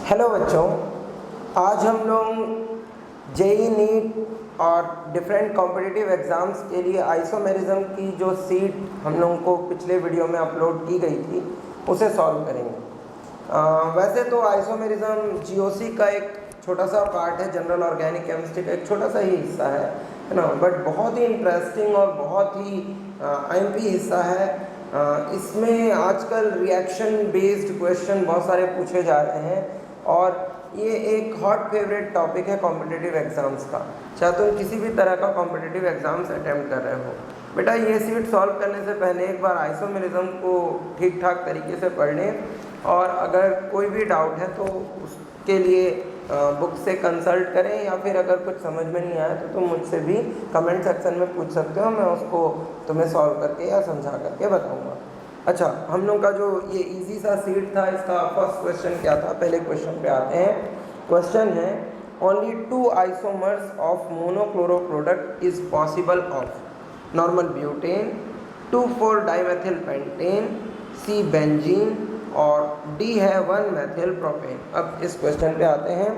Hello बच्चों, आज हम लोग जेई नीट और डिफरेंट कॉम्पिटिटिव एग्ज़ाम्स के लिए आइसोमेरिज्म की जो सीट हम लोगों को पिछले वीडियो में अपलोड की गई थी उसे सॉल्व करेंगे। वैसे तो आइसोमेरिज्म जीओसी का एक छोटा सा पार्ट है, जनरल ऑर्गेनिक केमिस्ट्री का एक छोटा सा ही हिस्सा है ना, बट बहुत ही इंटरेस्टिंग और बहुत ही आईएमपी हिस्सा है। इसमें आजकल रिएक्शन बेस्ड क्वेश्चन बहुत सारे पूछे जा रहे हैं और ये एक हॉट फेवरेट टॉपिक है कॉम्पिटिटिव एग्ज़ाम्स का। चाहे तुम किसी भी तरह का कॉम्पिटिटिव एग्ज़ाम्स अटेम्प्ट कर रहे हो, बेटा ये सीट सॉल्व करने से पहले एक बार आइसोमेरिज्म को ठीक ठाक तरीके से पढ़ लें, और अगर कोई भी डाउट है तो उसके लिए बुक से कंसल्ट करें, या फिर अगर कुछ समझ में नहीं आया तो तुम मुझसे भी कमेंट सेक्शन में पूछ सकते हो, मैं उसको तुम्हें सॉल्व करके या समझा करके बताऊंगा। अच्छा, हम लोग का जो ये इजी सा सीट था, इसका फर्स्ट क्वेश्चन क्या था, पहले क्वेश्चन पे आते हैं। क्वेश्चन है only 2 isomers of monochloro product is possible of normal butane, 2,4 dimethyl pentane, C benzene और डी है 1 मेथिल प्रोपेन। अब इस क्वेश्चन पे आते हैं।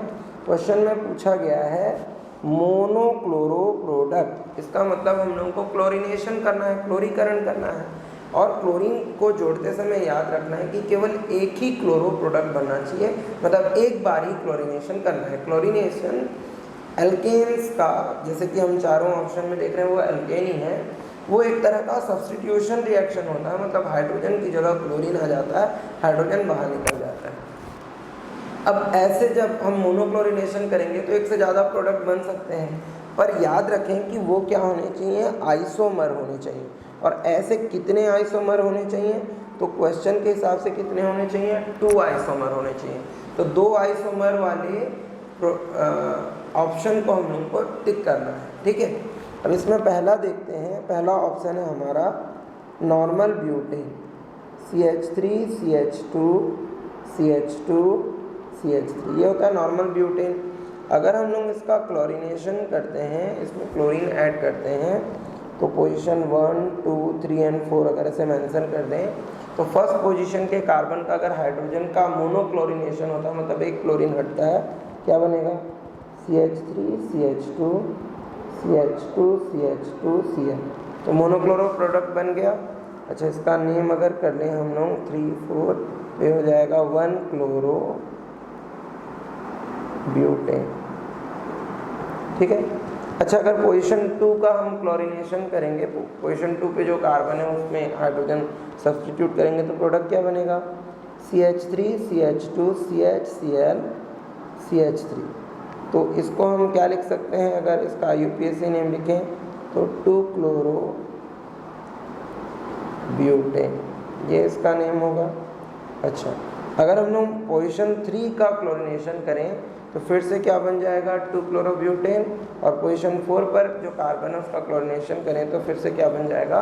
क्वेश्चन में पूछा गया है मोनोक्लोरो प्रोडक्ट, इसका मतलब हम लोगों को क्लोरीनेशन करना है, क्लोरीकरण करना है, और क्लोरीन को जोड़ते समय याद रखना है कि केवल एक ही क्लोरो प्रोडक्ट बनना चाहिए, मतलब एक बार ही क्लोरीनेशन करना है। क्लोरीनेशन एल्केन्स का, जैसे कि हम चारों ऑप्शन में देख रहे हैं वो एल्केन ही है, वो एक तरह का सब्स्टिट्यूशन रिएक्शन होता है, मतलब हाइड्रोजन की जगह क्लोरीन आ जाता है, हाइड्रोजन बाहर निकल जाता है। अब ऐसे जब हम मोनोक्लोरीनेशन करेंगे तो एक से ज़्यादा प्रोडक्ट बन सकते हैं, पर याद रखें कि वो क्या होने चाहिए, आइसोमर होने चाहिए। और ऐसे कितने आइसोमर होने चाहिए, तो क्वेश्चन के हिसाब से कितने होने चाहिए, 2 आइसोमर होने चाहिए। तो 2 आइसोमर वाले ऑप्शन को हम लोग को टिक करना है, ठीक है। अब इसमें पहला देखते हैं, पहला ऑप्शन है हमारा normal butane, CH3 CH2 CH2 CH3, ये होता है नॉर्मल ब्यूटेन। अगर हम लोग इसका क्लोरीनेशन करते हैं, इसमें क्लोरीन ऐड करते हैं, तो पोजीशन 1 2 3 और 4 अगर ऐसे मेंशन कर दें, तो फर्स्ट पोजीशन के कार्बन का अगर हाइड्रोजन का मोनोक्लोरीनेशन होता है, मतलब एक क्लोरीन हटता है, क्या बनेगा, CH3 CH2 CH2 CH2 Cl, तो मोनोक्लोरो प्रोडक्ट बन गया। अच्छा, इसका नेम अगर कर लें हम लोग 3 4, ये हो जाएगा 1 क्लोरो ब्यूटेन, ठीक है। अच्छा, अगर पोजीशन 2 का हम क्लोरीनेशन करेंगे, पोजीशन 2 पे जो कार्बन है उसमें हाइड्रोजन सब्स्टिट्यूट करेंगे, तो प्रोडक्ट क्या बनेगा, CH3 CH2 CHCl CH3। तो इसको हम क्या लिख सकते हैं, अगर इसका IUPAC नेम लिखें तो 2 क्लोरो ब्यूटेन, ये इसका नेम होगा। अच्छा, अगर हम लोग पोजीशन 3 का क्लोरीनेशन करें तो फिर से क्या बन जाएगा, 2 क्लोरो ब्यूटेन, और पोजीशन 4 पर जो कार्बन है उसका क्लोरीनेशन करें तो फिर से क्या बन जाएगा,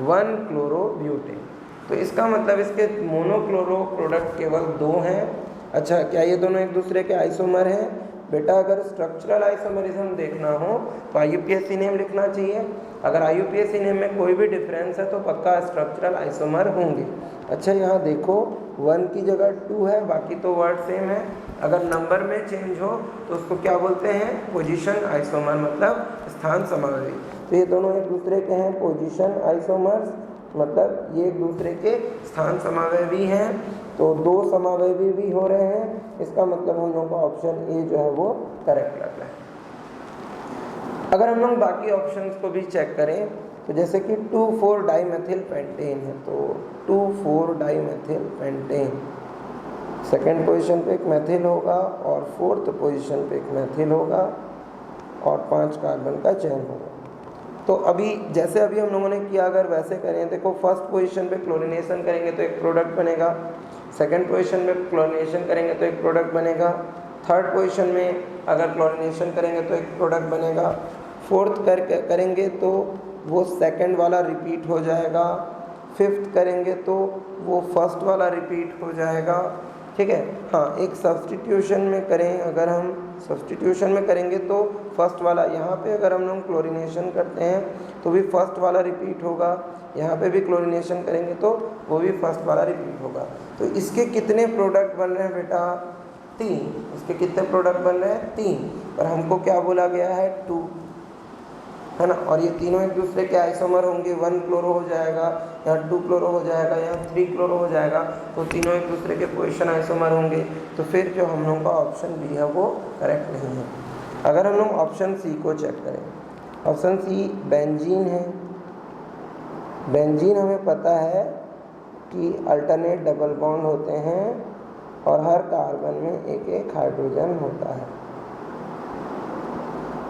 1 क्लोरो ब्यूटेन। तो इसका मतलब इसके मोनोक्लोरो प्रोडक्ट केवल 2 हैं। अच्छा, क्या ये दोनों एक दूसरे के आइसोमर हैं, बेटा अगर स्ट्रक्चरल आइसोमेरिज्म देखना हो तो IUPAC नेम लिखना चाहिए। अगर IUPAC नेम में कोई भी डिफरेंस है तो पक्का स्ट्रक्चरल आइसोमर होंगे। अच्छा, यहाँ देखो 1 की जगह 2 है, बाकी तो वर्ड सेम है। अगर नंबर में चेंज हो तो उसको क्या बोलते हैं, पोजीशन आइसोमर, मतलब स्थान समावेशी। तो ये दोनों एक दूसरे के हैं पोजीशन आइसोमर्स, मतलब ये एक दूसरे के स्थान समावेशी हैं, तो 2 समावेशी भी हो रहे हैं। इसका मतलब हम लोग का ऑप्शन ए जो है वो करेक्ट लग रहा है। अगर हम लोग बाकी ऑप्शंस को भी चेक करें, तो जैसे कि 2,4 डाइमेथिल पेंटेन है, तो 2,4 डाइमेथिल पेंटेन, सेकेंड पोजीशन पे एक मेथिल होगा और 4th पोजीशन पे एक मेथिल होगा और 5 कार्बन का चयन होगा। तो अभी जैसे अभी हम लोगों ने किया, अगर वैसे करें, देखो फर्स्ट पोजीशन पे क्लोरीनेशन करेंगे तो एक प्रोडक्ट बनेगा, सेकंड पोजीशन में क्लोरीनेशन करेंगे तो एक प्रोडक्ट बनेगा, थर्ड पोजीशन में अगर क्लोरीनेशन करेंगे तो एक प्रोडक्ट बनेगा, फोर्थ करेंगे तो वो सेकंड वाला रिपीट हो जाएगा, फिफ्थ करेंगे तो वो फर्स्ट वाला रिपीट हो जाएगा, ठीक है। हाँ, एक सब्स्टिट्यूशन में करें, अगर हम सब्स्टिट्यूशन में करेंगे तो फर्स्ट वाला, यहाँ पे अगर हम लोग क्लोरीनेशन करते हैं तो भी फर्स्ट वाला रिपीट होगा, यहाँ पे भी क्लोरीनेशन करेंगे तो वो भी फर्स्ट वाला रिपीट होगा। तो इसके कितने प्रोडक्ट बन रहे हैं बेटा, 3, इसके कितने प्रोडक्ट बन रहे हैं 3, पर हमको क्या बोला गया है 2, है ना। और ये तीनों एक दूसरे के आइसोमर होंगे, 1 क्लोरो हो जाएगा, यहाँ 2 क्लोरो हो जाएगा, यहाँ 3 क्लोरो हो जाएगा, तो तीनों एक दूसरे के पोजीशन आइसोमर होंगे। तो फिर जो हम लोगों का ऑप्शन बी है वो करेक्ट नहीं है। अगर हम लोग ऑप्शन सी को चेक करें, ऑप्शन सी बेंजीन है। बेंजीन हमें पता है कि अल्टरनेट डबल बॉन्ड होते हैं और हर कार्बन में एक एक हाइड्रोजन होता है।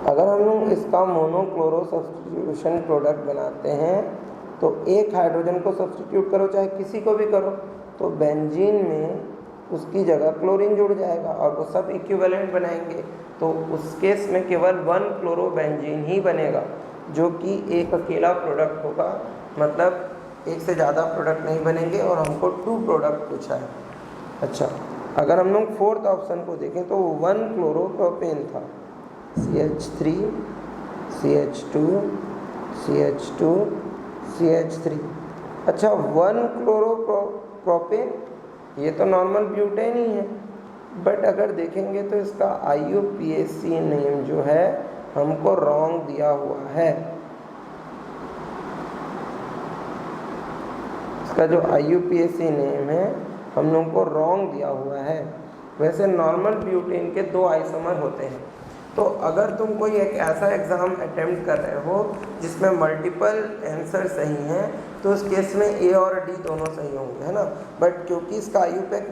अगर हम लोग इसका मोनोक्लोरो सब्स्टिट्यूशन प्रोडक्ट बनाते हैं तो एक हाइड्रोजन को सब्स्टिट्यूट करो, चाहे किसी को भी करो, तो बेंजीन में उसकी जगह क्लोरीन जुड़ जाएगा और वो सब इक्विवेलेंट बनाएंगे। तो उस केस में केवल 1 क्लोरो बेंजीन ही बनेगा, जो कि एक अकेला प्रोडक्ट होगा, मतलब एक से ज़्यादा प्रोडक्ट नहीं बनेंगे। और हमको 2 प्रोडक्ट पूछा है। अच्छा, अगर हम लोग फोर्थ ऑप्शन को देखें तो 1 क्लोरोप्रोपेन था, CH3 CH2 CH2 CH3। अच्छा, 1 क्लोरोप्रोपेन ये तो नॉर्मल ब्यूटेन ही है, बट अगर देखेंगे तो इसका IUPAC नेम जो है हमको रॉन्ग दिया हुआ है। इसका जो IUPAC नेम है हम लोगों को रॉन्ग दिया हुआ है। वैसे नॉर्मल ब्यूटेन के 2 आइसोमर होते हैं। तो अगर तुम कोई एक ऐसा एग्ज़ाम अटेम्प्ट कर रहे हो जिसमें मल्टीपल आंसर सही हैं, तो उस केस में ए और डी दोनों सही होंगे, है ना। बट क्योंकि इसका IUPAC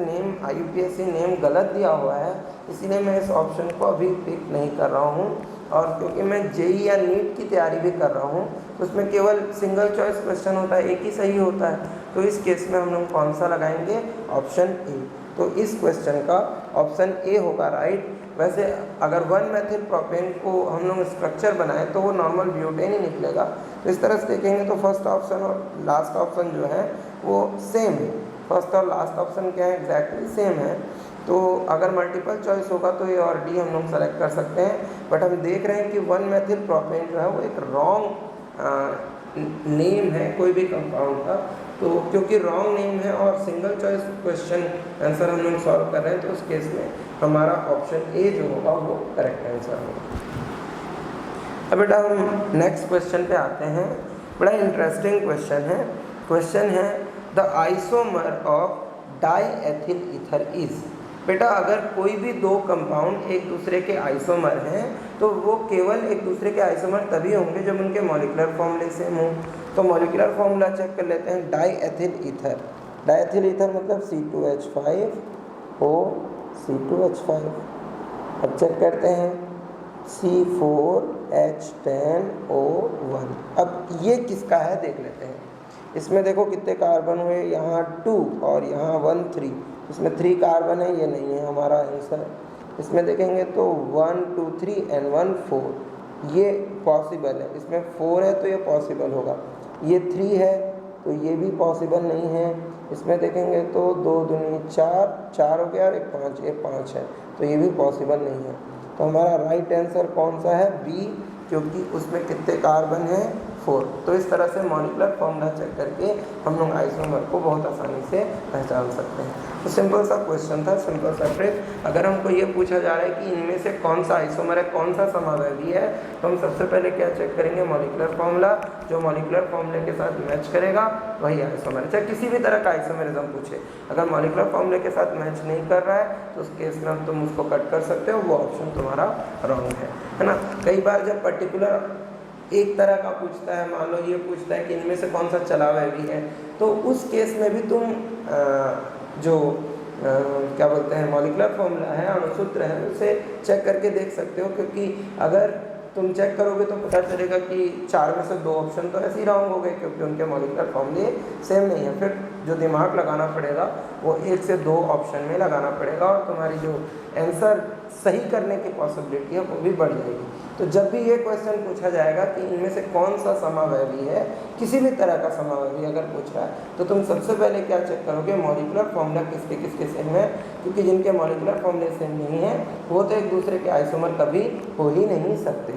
नेम गलत दिया हुआ है, इसीलिए मैं इस ऑप्शन को अभी पिक नहीं कर रहा हूँ। और क्योंकि मैं JEE या नीट की तैयारी भी कर रहा हूँ, तो उसमें केवल सिंगल चॉइस क्वेश्चन होता है, एक ही सही होता है। तो इस केस में हम लोग कौन सा लगाएंगे, ऑप्शन ए। तो इस क्वेश्चन का ऑप्शन ए होगा राइट। वैसे अगर 1 मेथिल प्रोपेन को हम लोग स्ट्रक्चर बनाएं तो वो नॉर्मल ब्यूटेन ही निकलेगा। तो इस तरह से देखेंगे तो फर्स्ट ऑप्शन और लास्ट ऑप्शन जो है वो सेम है। फर्स्ट और लास्ट ऑप्शन क्या है, एग्जैक्टली सेम है। तो अगर मल्टीपल चॉइस होगा तो ए और डी हम लोग सेलेक्ट कर सकते हैं। बट हम देख रहे हैं कि 1 मेथिल प्रोपेन जो है वो एक रॉन्ग नेम है कोई भी कंपाउंड का। तो क्योंकि रॉन्ग नेम है और सिंगल चॉइस क्वेश्चन आंसर हम लोग सॉल्व कर रहे हैं, तो उस केस में हमारा ऑप्शन ए जो होगा वो करेक्ट आंसर होगा। अब बेटा हम नेक्स्ट क्वेश्चन पे आते हैं। बड़ा इंटरेस्टिंग क्वेश्चन है। क्वेश्चन है the isomer of diethyl ether is. बेटा अगर कोई भी 2 कंपाउंड एक दूसरे के आइसोमर हैं तो वो केवल एक दूसरे के आइसोमर तभी होंगे जब उनके मॉलिक्यूलर फॉर्मूले सेम हो। तो मॉलिक्यूलर फॉर्मूला चेक कर लेते हैं। डाईएथिल ईथर, डाईएथिल ईथर मतलब C2H5O C2H5। अब चेक करते हैं C4H10O1। अब ये किसका है देख लेते हैं। इसमें देखो कितने कार्बन हुए, यहाँ 2 और यहाँ 1 3। इसमें 3 कार्बन है, ये नहीं है हमारा आंसर। इसमें देखेंगे तो 1 2 3 and 1 4, ये पॉसिबल है। इसमें 4 है तो ये पॉसिबल होगा। ये 3 है तो ये भी पॉसिबल नहीं है। इसमें देखेंगे तो 2 दूनी 4 हो गया और 1 5, ये 5 है तो ये भी पॉसिबल नहीं है। तो हमारा राइट आंसर कौन सा है, बी, क्योंकि उसमें कितने कार्बन हैं 4। तो इस तरह से मॉलिक्यूलर फॉर्मूला चेक करके हम लोग आइसोमर को बहुत आसानी से पहचान सकते हैं। तो सिंपल सा क्वेश्चन था, सिंपल सा ट्रिक। अगर हमको ये पूछा जा रहा है कि इनमें से कौन सा आइसोमर है, कौन सा समावयवी है, तो हम सबसे पहले क्या चेक करेंगे, मॉलिक्यूलर फॉर्मूला। जो मॉलिक्यूलर फॉर्मूले के साथ मैच करेगा वही आइसोमर है। चाहे किसी भी तरह का आइसोमरिज्म पूछे, अगर मॉलिक्यूलर फॉर्मूले के साथ मैच नहीं कर रहा है तो उस केस में तुम उसको कट कर सकते हो, वो ऑप्शन तुम्हारा रॉन्ग है ना। कई बार जब पर्टिकुलर एक तरह का पूछता है, मान लो ये पूछता है कि इनमें से कौन सा चलावयवी है, तो उस केस में भी तुम क्या बोलते हैं मॉलिक्यूलर फॉर्मूला है, अणुसूत्र है, उसे चेक करके देख सकते हो। क्योंकि अगर तुम चेक करोगे तो पता चलेगा कि 4 में से 2 ऑप्शन तो ऐसे ही रॉन्ग हो गए क्योंकि उनके मॉलिक्यूलर फॉर्मूले सेम नहीं है। फिर जो दिमाग लगाना पड़ेगा वो 1 से 2 ऑप्शन में लगाना पड़ेगा और तुम्हारी जो आंसर सही करने की पॉसिबिलिटी है वो भी बढ़ जाएगी। तो जब भी ये क्वेश्चन पूछा जाएगा कि इनमें से कौन सा समावयवी है, किसी भी तरह का समावयवी अगर पूछ रहा है, तो तुम सबसे पहले क्या चेक करोगे, मॉलिक्यूलर फॉर्मूला किसके किसके सेम है। क्योंकि जिनके मॉलिक्यूलर फॉर्मूले सेम नहीं है वो तो एक दूसरे के आइसोमर कभी हो ही नहीं सकते।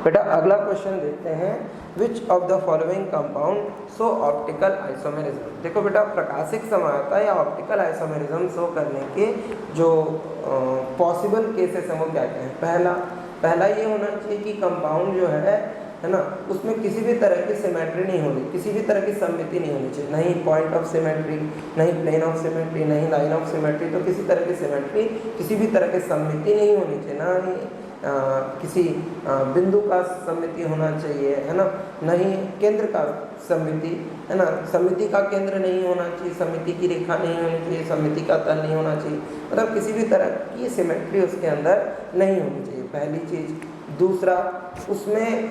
बेटा अगला क्वेश्चन देखते हैं, which of the following compound show optical isomerism. देखो बेटा प्रकाशिक समानता या ऑप्टिकल आइसोमेरिज्म शो करने के जो पॉसिबल केसेस हैं वो क्या क्या हैं। पहला ये होना चाहिए कि कंपाउंड जो है ना, उसमें किसी भी तरह की सिमेट्री नहीं होनी, किसी भी तरह की सममिति नहीं होनी चाहिए, नहीं पॉइंट ऑफ सिमेट्री, नहीं प्लेन ऑफ सिमेट्री, नहीं लाइन ऑफ सिमेट्री। तो किसी तरह की सिमेट्री, किसी भी तरह की सममिति नहीं होनी चाहिए, ना ही किसी बिंदु का सममिति होना चाहिए, है ना, नहीं केंद्र का सममिति, है ना, सममिति का केंद्र नहीं होना चाहिए, सममिति की रेखा नहीं होनी चाहिए, सममिति का तल नहीं होना चाहिए, मतलब किसी भी तरह की सिमेट्री उसके अंदर नहीं होनी चाहिए, पहली चीज़। दूसरा, उसमें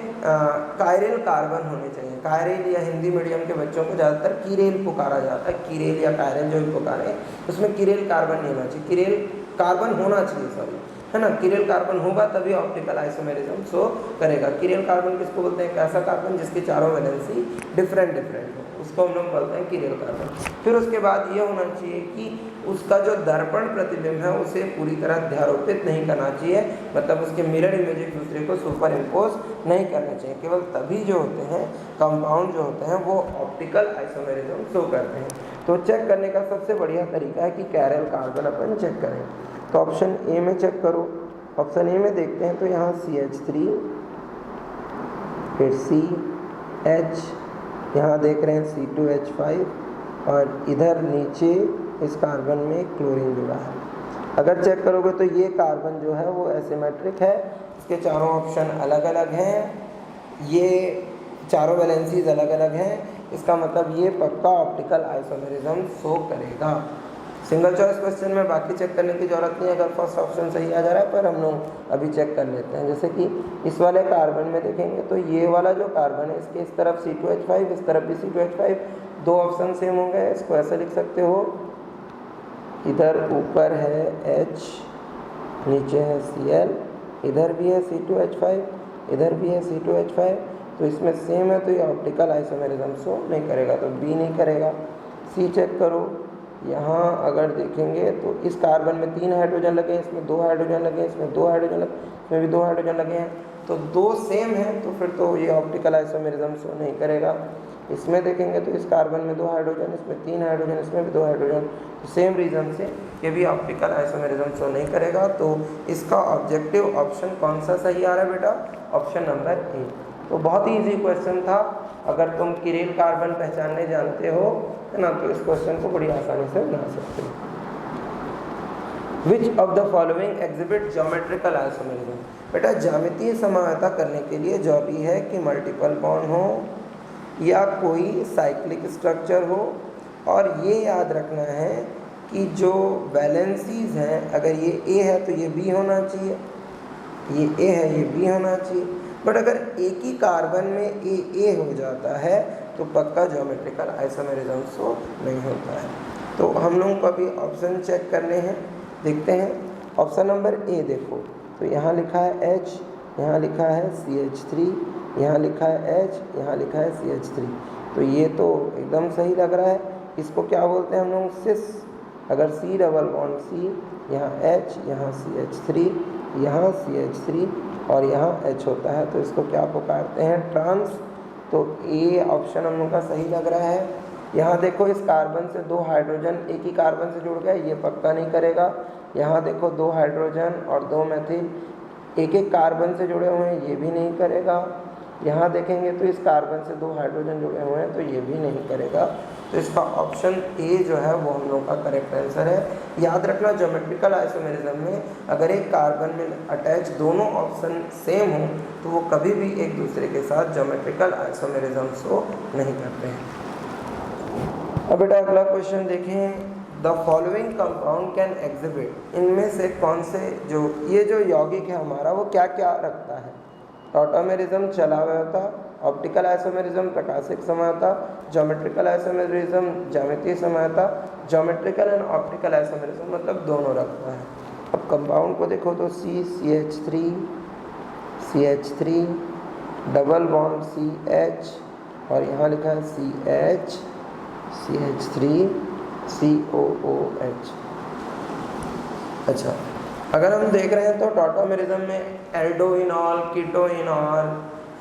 कायरेल कार्बन होने चाहिए। कायरेल या हिंदी मीडियम के बच्चों को ज़्यादातर कीरेल पुकारा जाता है, कीरेल या कायरेल जो भी पुकारे, उसमें कीरेल कार्बन नहीं होना चाहिए, कीरेल कार्बन होना चाहिए, सॉरी, है ना। कीरेल कार्बन होगा तभी ऑप्टिकल आइसोमेरिज्म शो करेगा। कीरेल कार्बन किसको बोलते हैं? ऐसा कार्बन जिसकी चारों वैलेंसी डिफरेंट हो, उसको हम लोग बोलते हैं कीरेल कार्बन। फिर उसके बाद ये होना चाहिए कि उसका जो दर्पण प्रतिबिंब है उसे पूरी तरह अध्यारोपित नहीं करना चाहिए, मतलब उसके मिरर इमेज एक दूसरे को सुपर इम्पोज नहीं करना चाहिए। केवल तभी जो होते हैं कंपाउंड जो होते हैं वो ऑप्टिकल आइसोमेरिज्म शो करते हैं। तो चेक करने का सबसे बढ़िया तरीका है कि कैरल कार्बन अपन चेक करें। तो ऑप्शन ए में चेक करो। ऑप्शन ए में देखते हैं तो यहाँ CH3, फिर CH, यहाँ देख रहे हैं C2H5 और इधर नीचे इस कार्बन में क्लोरीन जुड़ा है। अगर चेक करोगे तो ये कार्बन जो है वो एसिमेट्रिक है, इसके चारों ऑप्शन अलग अलग हैं, ये चारों वैलेंसीज अलग अलग हैं, इसका मतलब ये पक्का ऑप्टिकल आइसोमेरिज्म शो करेगा। सिंगल चॉइस क्वेश्चन में बाकी चेक करने की ज़रूरत नहीं है अगर फर्स्ट ऑप्शन सही आ जा रहा है, पर हम लोग अभी चेक कर लेते हैं। जैसे कि इस वाले कार्बन में देखेंगे तो ये वाला जो कार्बन है इसके इस तरफ C2H5, इस तरफ भी C2H5, दो ऑप्शन सेम हो गए। इसको ऐसे लिख सकते हो, इधर ऊपर है H, नीचे है Cl, इधर भी है C2H5, इधर भी है C2H5, तो इसमें सेम है तो ये ऑप्टिकल आइसोमेरिज्म शो नहीं करेगा, तो बी नहीं करेगा। सी चेक करो, यहाँ अगर देखेंगे तो इस कार्बन में 3 हाइड्रोजन लगे हैं, इसमें 2 हाइड्रोजन लगे हैं, इसमें 2 हाइड्रोजन लगे, इसमें भी 2 हाइड्रोजन लगे हैं, तो दो सेम हैं, तो फिर तो ये ऑप्टिकल आइसोमेरिज्म शो नहीं करेगा। इसमें देखेंगे तो इस कार्बन में 2 हाइड्रोजन, इसमें 3 हाइड्रोजन, इसमें भी 2 हाइड्रोजन, तो सेम रीज़न से ये भी ऑप्टिकल आइसोमेरिज्म शो नहीं करेगा। तो इसका ऑब्जेक्टिव ऑप्शन कौन सा सही आ रहा है बेटा? Option number A. तो बहुत ही ईजी क्वेश्चन था, अगर तुम कीरेल कार्बन पहचानने जानते हो, है ना, तो इस क्वेश्चन को बड़ी आसानी से बना सकते हो। Which of the following exhibit geometrical isomerism. बेटा ज्यामितीय समानता करने के लिए जरूरी है कि मल्टीपल बॉन्ड हो या कोई साइक्लिक स्ट्रक्चर हो, और ये याद रखना है कि जो वैलेंसीज हैं, अगर ये ए है तो ये बी होना चाहिए, ये ए है ये बी होना चाहिए, बट अगर एक ही कार्बन में ए हो जाता है तो पक्का ज्योमेट्रिकल आइसोमेरिज्म शो नहीं होता है। तो हम लोगों को अभी ऑप्शन चेक करने हैं, देखते हैं। ऑप्शन नंबर ए देखो, तो यहाँ लिखा है H, यहाँ लिखा है CH3, यहाँ लिखा है H, यहाँ लिखा है CH3, तो ये तो एकदम सही लग रहा है। इसको क्या बोलते हैं हम लोग? सिस। अगर C डबल बॉन्ड C, यहाँ H, यहाँ CH3, यहाँ CH3 और यहाँ H होता है, तो इसको क्या पुकारते हैं? ट्रांस। तो ए ऑप्शन हम लोग का सही लग रहा है। यहाँ देखो इस कार्बन से 2 हाइड्रोजन एक ही कार्बन से जुड़ गए, ये पक्का नहीं करेगा। यहाँ देखो 2 हाइड्रोजन और 2 मैथिल एक एक कार्बन से जुड़े हुए हैं, ये भी नहीं करेगा। यहाँ देखेंगे तो इस कार्बन से 2 हाइड्रोजन जुड़े हुए हैं, तो ये भी नहीं करेगा। तो इसका ऑप्शन ए जो है वो हम लोग का करेक्ट आंसर है। याद रखना ज्योमेट्रिकल आइसोमेरिज्म में अगर एक कार्बन में अटैच दोनों ऑप्शन सेम हो तो वो कभी भी एक दूसरे के साथ ज्योमेट्रिकल आइसोमेरिज्म शो नहीं करते हैं। अब बेटा अगला क्वेश्चन देखें, the following compound can exhibit. इनमें से कौन से जो ये जो यौगिक है हमारा वो क्या क्या रखता है? टॉटोमेरिज्म चला हुआ, ऑप्टिकल आइसोमेरिज्म प्रकाशिक समानता, ज्योमेट्रिकल आइसोमेरिज्म ज्यामितीय समानता, ज्योमेट्रिकल एंड ऑप्टिकल आइसोमेरिज्म मतलब दोनों रखता है। अब कंपाउंड को देखो तो CH3, CH3 double bond CH और यहाँ लिखा है CH, CH3 COOH। अच्छा, अगर हम देख रहे हैं तो टॉटोमेरिज्म में एल्डोइनॉल, कीटोइनॉल,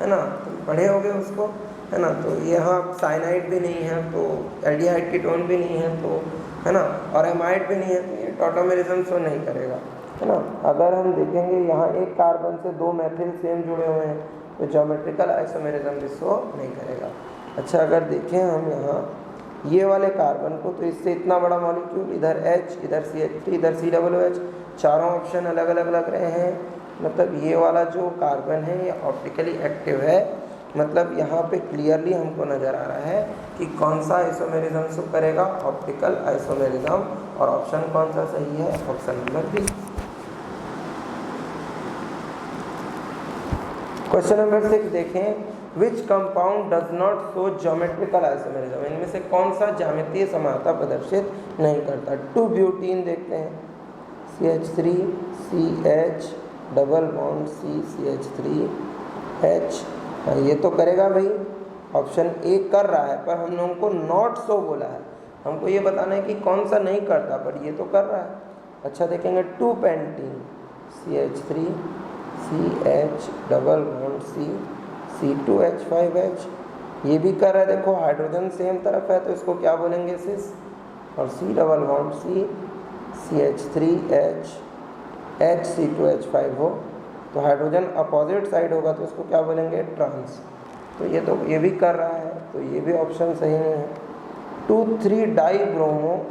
है ना, तुम पढ़े होगे उसको, है ना। तो यहाँ साइनाइड भी नहीं है, तो एल्डिहाइड कीटोन भी नहीं है, तो है ना, और एमाइड भी नहीं है, तो ये टॉटोमेरिज्म शो नहीं करेगा, है ना। अगर हम देखेंगे यहाँ एक कार्बन से 2 मेथिल सेम जुड़े हुए हैं तो ज्योमेट्रिकल आइसोमेरिज्म भी शो नहीं करेगा। अच्छा, अगर देखें हम यहाँ ये वाले कार्बन को, तो इससे इतना बड़ा मॉलिक्यूल, इधर H, इधर CH3, इधर COOH, चारों ऑप्शन अलग अलग लग रहे हैं। मतलब ये वाला जो कार्बन है ये ऑप्टिकली एक्टिव है। मतलब यहाँ पे क्लियरली हमको नज़र आ रहा है कि कौन सा आइसोमेरिज्म शो करेगा, ऑप्टिकल आइसोमेरिज्म। और ऑप्शन कौन सा सही है, option number B. Question number 6 देखें, which compound does not show geometrical isomerism. इनमें से कौन सा ज्यामितीय समानता प्रदर्शित नहीं करता। 2-ब्यूटीन देखते हैं, CH3 CH double bond C CH3H, ये तो करेगा भाई, ऑप्शन ए कर रहा है, पर हम लोगों को नॉट शो बोला है, हमको ये बताना है कि कौन सा नहीं करता, पर ये तो कर रहा है। अच्छा देखेंगे, 2-पेंटीन CH3 CH double bond C C2H5H, ये भी कर रहा है। देखो हाइड्रोजन सेम तरफ है तो इसको क्या बोलेंगे, सिस। और C double bond C CH3H HC2H5 हो तो हाइड्रोजन अपोजिट साइड होगा तो इसको क्या बोलेंगे, ट्रांस। तो ये भी कर रहा है, तो ये भी ऑप्शन सही नहीं है। 2,3 डाई ब्रोमो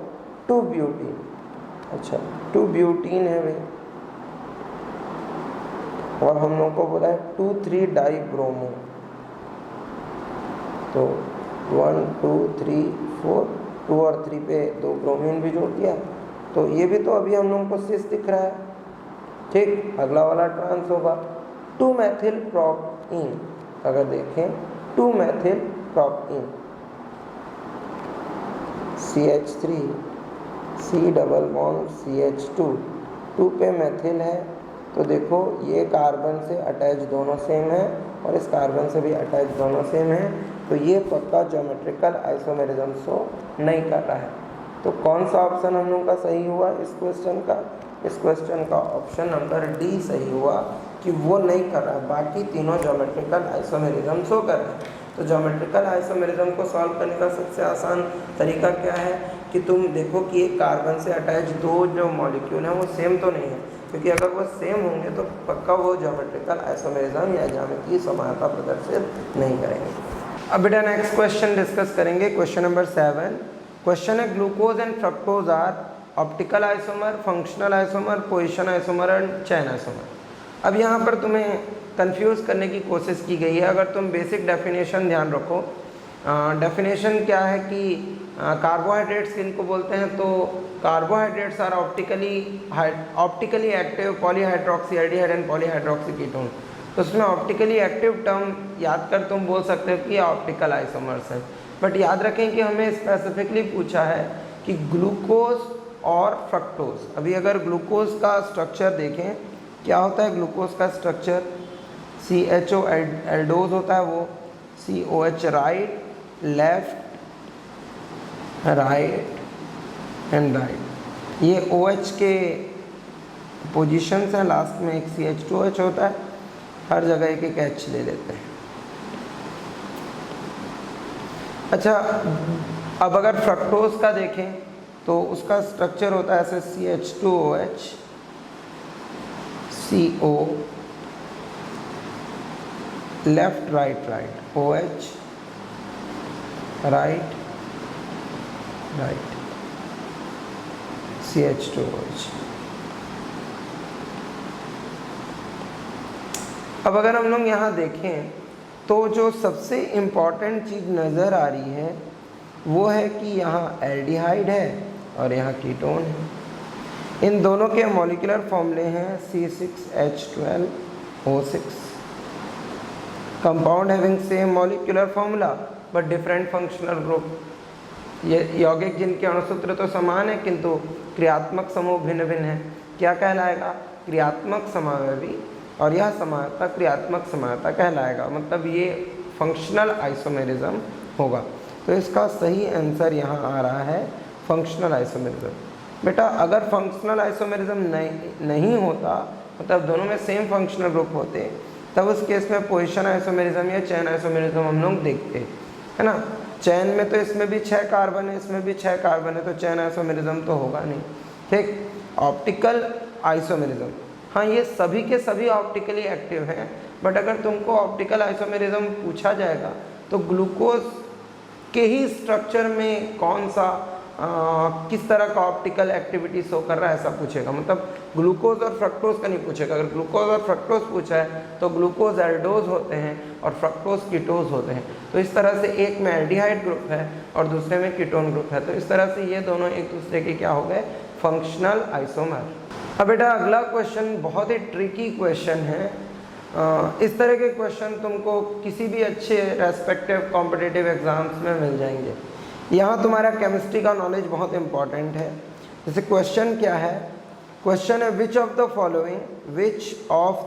2-ब्यूटीन। अच्छा, 2-ब्यूटीन है भाई, और हम लोग को बोला है 2,3 डाई ब्रोमो, तो 1 2 3 4, 2 और 3 पे 2 ब्रोमीन भी जोड़ दिया, तो ये भी तो अभी हम लोगों को सिस दिख रहा है। ठीक, अगला वाला ट्रांस होगा। 2-मेथिल प्रोपीन, अगर देखें two methyl propene CH3 C double bond CH2, 2 पे मेथिल है, तो देखो ये कार्बन से अटैच दोनों सेम है और इस कार्बन से भी अटैच दोनों सेम है, तो ये पक्का ज्योमेट्रिकल आइसोमेरिज्म शो नहीं कर रहा है। तो कौन सा ऑप्शन हम लोग का सही हुआ इस क्वेश्चन का, इस क्वेश्चन का ऑप्शन नंबर डी सही हुआ कि वो नहीं कर रहा है, बाकी तीनों ज्योमेट्रिकल आइसोमेरिज्म शो कर रहे हैं। तो ज्योमेट्रिकल आइसोमेरिज्म को सॉल्व करने का सबसे आसान तरीका क्या है कि तुम देखो कि एक कार्बन से अटैच 2 जो मॉलिक्यूल हैं वो सेम तो नहीं है, क्योंकि अगर वो सेम होंगे तो पक्का वो ज्योमेट्रिकल आइसोमेरिज्म या ज्यामितीय समानता प्रदर्शित नहीं करेंगे। अब बेटा नेक्स्ट क्वेश्चन डिस्कस करेंगे, क्वेश्चन नंबर 7। क्वेश्चन है, glucose and fructose are optical isomer, functional isomer, position isomer and chain isomer. अब यहाँ पर तुम्हें कंफ्यूज करने की कोशिश की गई है। अगर तुम बेसिक डेफिनेशन ध्यान रखो, डेफिनेशन क्या है कि कार्बोहाइड्रेट्स किनको बोलते हैं, तो carbohydrates are optically active polyhydroxy aldehyde and polyhydroxy ketone. तो उसमें ऑप्टिकली एक्टिव टर्म याद कर तुम बोल सकते हो कि ऑप्टिकल आइसोमर्स है, बट याद रखें कि हमें स्पेसिफिकली पूछा है कि ग्लूकोज और फ्रक्टोज। अभी अगर ग्लूकोज का स्ट्रक्चर देखें, क्या होता है ग्लूकोज का स्ट्रक्चर, CHO एल्डोज होता है, वो COH right, left, right and right. ये OH के पोजीशंस हैं, लास्ट में एक CH2H होता है, हर जगह एक H ले लेते हैं। अच्छा, अब अगर फ्रक्टोज का देखें तो उसका स्ट्रक्चर होता है ऐसे CH2OH CO, left right right, OH right right, CH2OH। अब अगर हम लोग यहाँ देखें तो जो सबसे इम्पॉर्टेंट चीज़ नज़र आ रही है वो है कि यहाँ एल्डिहाइड है और यहाँ कीटोन है। इन दोनों के मॉलिक्यूलर फॉर्मूले हैं C6H12O6, compound having same molecular formula but different functional group. ये यौगिक जिनके अणुसूत्र तो समान है किंतु क्रियात्मक समूह भिन्न भिन्न है, क्या कहलाएगा, क्रियात्मक समावयवी, और यह समानता क्रियात्मक समानता कहलाएगा। मतलब ये फंक्शनल आइसोमेरिज्म होगा। तो इसका सही आंसर यहाँ आ रहा है फंक्शनल आइसोमेरिज्म। बेटा अगर फंक्शनल आइसोमेरिज्म नहीं होता, मतलब दोनों में सेम फंक्शनल ग्रुप होते, तब उस केस में पोजीशन आइसोमेरिज्म या चेन आइसोमेरिज्म हम लोग देखते, है ना। चेन में तो इसमें भी 6 कार्बन है, इसमें भी 6 कार्बन है, तो चेन आइसोमेरिज्म तो होगा नहीं। ठीक, ऑप्टिकल आइसोमेरिज्म, हाँ ये सभी के सभी ऑप्टिकली एक्टिव हैं, बट अगर तुमको ऑप्टिकल आइसोमेरिज्म पूछा जाएगा तो ग्लूकोज के ही स्ट्रक्चर में कौन सा किस तरह का ऑप्टिकल एक्टिविटी शो कर रहा है ऐसा पूछेगा। मतलब ग्लूकोज और फ्रक्टोज का नहीं पूछेगा। अगर ग्लूकोज और फ्रक्टोज पूछा है तो ग्लूकोज एल्डोज होते हैं और फ्रक्टोज कीटोज होते हैं। तो इस तरह से एक में एल्डिहाइड ग्रुप है और दूसरे में कीटोन ग्रुप है, तो इस तरह से ये दोनों एक दूसरे के क्या हो गए, फंक्शनल आइसोमर। अब बेटा अगला क्वेश्चन बहुत ही ट्रिकी क्वेश्चन है। इस तरह के क्वेश्चन तुमको किसी भी अच्छे रेस्पेक्टिव कॉम्पिटिटिव एग्जाम्स में मिल जाएंगे। यहाँ तुम्हारा केमिस्ट्री का नॉलेज बहुत इंपॉर्टेंट है। जैसे क्वेश्चन क्या है, क्वेश्चन है which of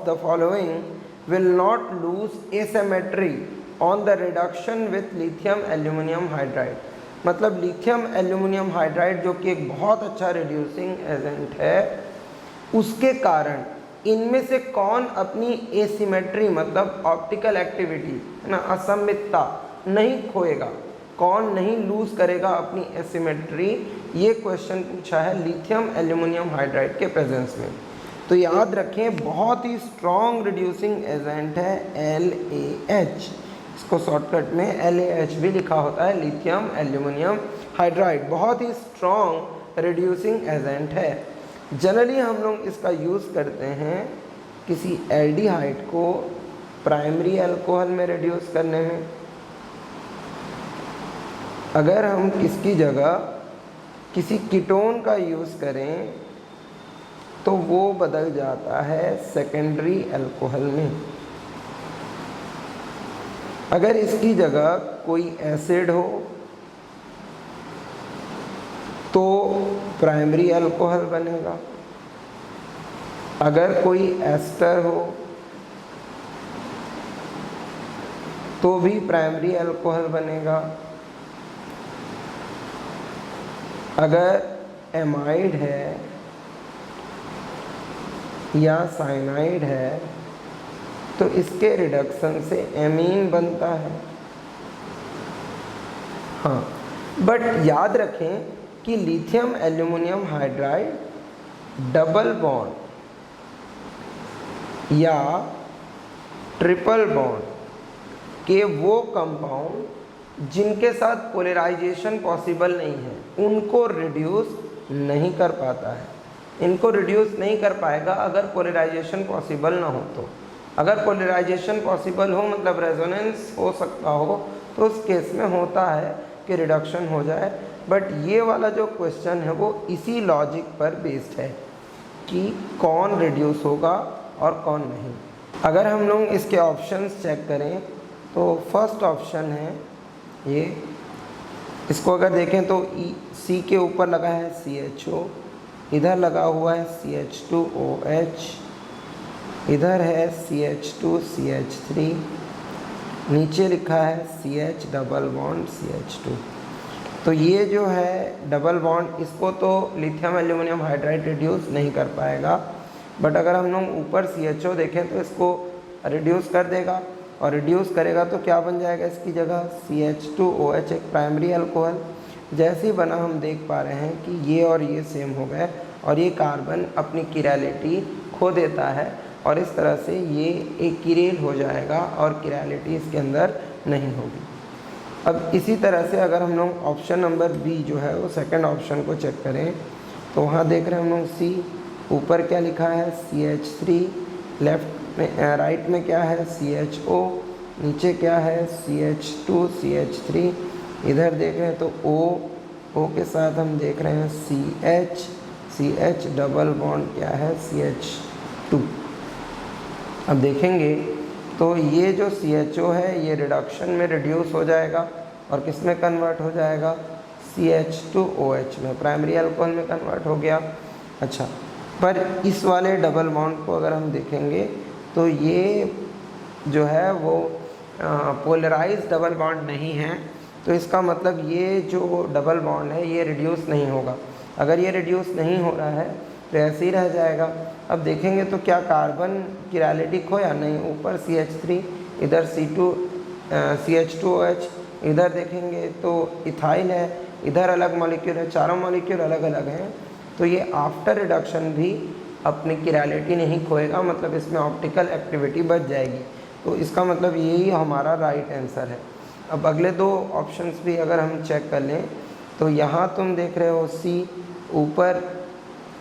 the following will not lose asymmetry on the reduction with lithium aluminium hydride. मतलब लिथियम एल्यूमिनियम हाइड्राइड जो कि एक बहुत अच्छा रिड्यूसिंग एजेंट है, उसके कारण इनमें से कौन अपनी एसिमेट्री मतलब ऑप्टिकल एक्टिविटी है ना, असममितता नहीं खोएगा, कौन नहीं लूज करेगा अपनी एसिमेट्री, ये क्वेश्चन पूछा है लिथियम एल्यूमिनियम हाइड्राइड के प्रेजेंस में। तो याद रखें बहुत ही स्ट्रॉन्ग रिड्यूसिंग एजेंट है LaH, इसको शॉर्टकट में LaH भी लिखा होता है, लिथियम एल्यूमिनियम हाइड्राइड बहुत ही स्ट्रॉन्ग रिड्यूसिंग एजेंट है। जनरली हम लोग इसका यूज़ करते हैं किसी एल्डिहाइड को प्राइमरी अल्कोहल में रिड्यूस करने में। अगर हम किसकी जगह किसी कीटोन का यूज़ करें तो वो बदल जाता है सेकेंडरी अल्कोहल में। अगर इसकी जगह कोई एसिड हो तो प्राइमरी अल्कोहल बनेगा, अगर कोई एस्टर हो तो भी प्राइमरी अल्कोहल बनेगा, अगर एमाइड है या साइनाइड है तो इसके रिडक्शन से एमीन बनता है। हाँ, बट याद रखें कि lithium aluminium hydride double bond या ट्रिपल बॉन्ड के वो कंपाउंड जिनके साथ पोलराइजेशन पॉसिबल नहीं है उनको रिड्यूस नहीं कर पाता है। इनको रिड्यूस नहीं कर पाएगा अगर पोलराइजेशन पॉसिबल ना हो तो। अगर पोलराइजेशन पॉसिबल हो मतलब रेजोनेंस हो सकता हो तो उस केस में होता है कि रिडक्शन हो जाए। बट ये वाला जो क्वेश्चन है वो इसी लॉजिक पर बेस्ड है कि कौन रिड्यूस होगा और कौन नहीं। अगर हम लोग इसके ऑप्शंस चेक करें तो फर्स्ट ऑप्शन है ये, इसको अगर देखें तो C के ऊपर लगा है CHO, इधर लगा हुआ है CH2OH, इधर है CH2CH3, नीचे लिखा है CH डबल बॉन्ड CH2। तो ये जो है डबल बॉन्ड इसको तो लिथियम एल्यूमिनियम हाइड्राइड रिड्यूस नहीं कर पाएगा, बट अगर हम लोग ऊपर CHO देखें तो इसको रिड्यूस कर देगा, और रिड्यूस करेगा तो क्या बन जाएगा इसकी जगह CH2OH एक प्राइमरी अल्कोहल। जैसे ही बना हम देख पा रहे हैं कि ये और ये सेम हो गए और ये कार्बन अपनी किरैलिटी खो देता है और इस तरह से ये एक किरेल हो जाएगा और किरैलिटी इसके अंदर नहीं होगी। अब इसी तरह से अगर हम लोग ऑप्शन नंबर B जो है वो सेकंड ऑप्शन को चेक करें तो वहाँ देख रहे हैं हम लोग C, ऊपर क्या लिखा है CH3, लेफ्ट में राइट में क्या है CHO, नीचे क्या है CH2 CH3, इधर देख रहे हैं तो O के साथ हम देख रहे हैं CH डबल बॉन्ड क्या है CH2। अब देखेंगे तो ये जो CHO है ये रिडक्शन में रिड्यूस हो जाएगा और किस में कन्वर्ट हो जाएगा CH2OH में, प्राइमरी अल्कोहल में कन्वर्ट हो गया। अच्छा, पर इस वाले डबल बॉन्ड को अगर हम देखेंगे तो ये जो है वो पोलराइज डबल बॉन्ड नहीं है, तो इसका मतलब ये जो डबल बॉन्ड है ये रिड्यूस नहीं होगा। अगर ये रिड्यूस नहीं हो रहा है तो ऐसे ही रह जाएगा। अब देखेंगे तो क्या कार्बन किरैलिटी खोया? नहीं, ऊपर CH3, इधर CH2OH, इधर देखेंगे तो इथाइल है, इधर अलग मॉलिक्यूल है, चारों मॉलिक्यूल अलग अलग हैं। तो ये आफ्टर रिडक्शन भी अपनी किरैलिटी नहीं खोएगा, मतलब इसमें ऑप्टिकल एक्टिविटी बच जाएगी। तो इसका मतलब यही हमारा राइट आंसर है। अब अगले दो ऑप्शंस भी अगर हम चेक कर लें तो यहाँ तुम देख रहे हो C, ऊपर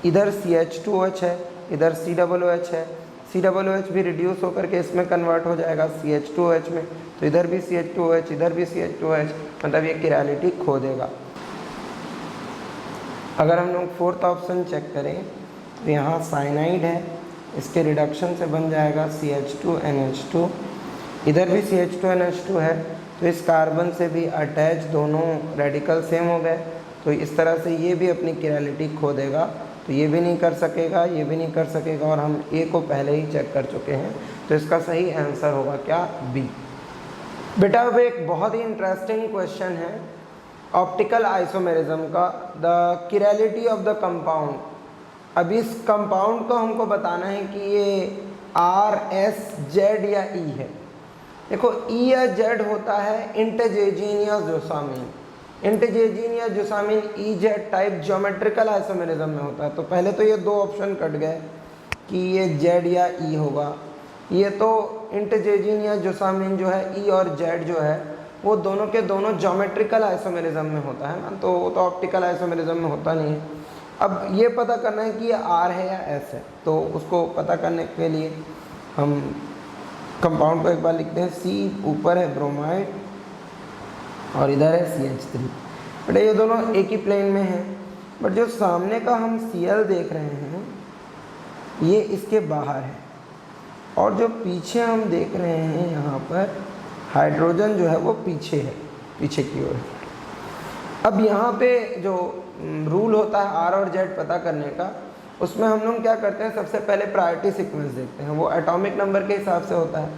इधर CH2OH है, इधर COOH है। COOH भी रिड्यूस होकर के इसमें कन्वर्ट हो जाएगा CH2OH में, तो इधर भी CH2OH, इधर भी CH2OH, मतलब ये किरैलिटी खो देगा। अगर हम लोग फोर्थ ऑप्शन चेक करें तो यहाँ साइनाइड है, इसके रिडक्शन से बन जाएगा CH2NH2, इधर भी CH2NH2 है, तो इस कार्बन से भी अटैच दोनों रेडिकल सेम हो गए, तो इस तरह से ये भी अपनी किरैलिटी खो देगा। तो ये भी नहीं कर सकेगा, ये भी नहीं कर सकेगा, और हम ए को पहले ही चेक कर चुके हैं, तो इसका सही आंसर होगा क्या? बी। बेटा अब एक बहुत ही इंटरेस्टिंग क्वेश्चन है ऑप्टिकल आइसोमेरिज्म का, द किरैलिटी ऑफ द कंपाउंड। अब इस कंपाउंड को हमको बताना है कि ये R, S, Z या E है। देखो E या Z होता है इंटरजेजिन या जोसामिन। इंटरजेजिन या जोसामिन EZ टाइप ज्योमेट्रिकल आइसोमेरिज्म में होता है। तो पहले तो ये दो ऑप्शन कट गए कि ये Z या E होगा। ये तो इंटरजेजिन या जोसामिन जो है E और Z जो है वो दोनों के दोनों ज्योमेट्रिकल आइसोमेरिज्म में होता है ना, तो वो तो ऑप्टिकल आइसोमेरिज्म में होता नहीं है। अब ये पता करना है कि ये R है या S है, तो उसको पता करने के लिए हम कंपाउंड को एक बार लिखते हैं। C ऊपर है ब्रोमाइड और इधर है CH3। बट ये दोनों एक ही प्लेन में हैं, बट जो सामने का हम Cl देख रहे हैं ये इसके बाहर है, और जो पीछे हम देख रहे हैं यहाँ पर हाइड्रोजन जो है वो पीछे है, पीछे की ओर। अब यहाँ पे जो रूल होता है R और Z पता करने का, उसमें हम लोग क्या करते हैं, सबसे पहले प्रायोरिटी सीक्वेंस देखते हैं, वो एटॉमिक नंबर के हिसाब से होता है।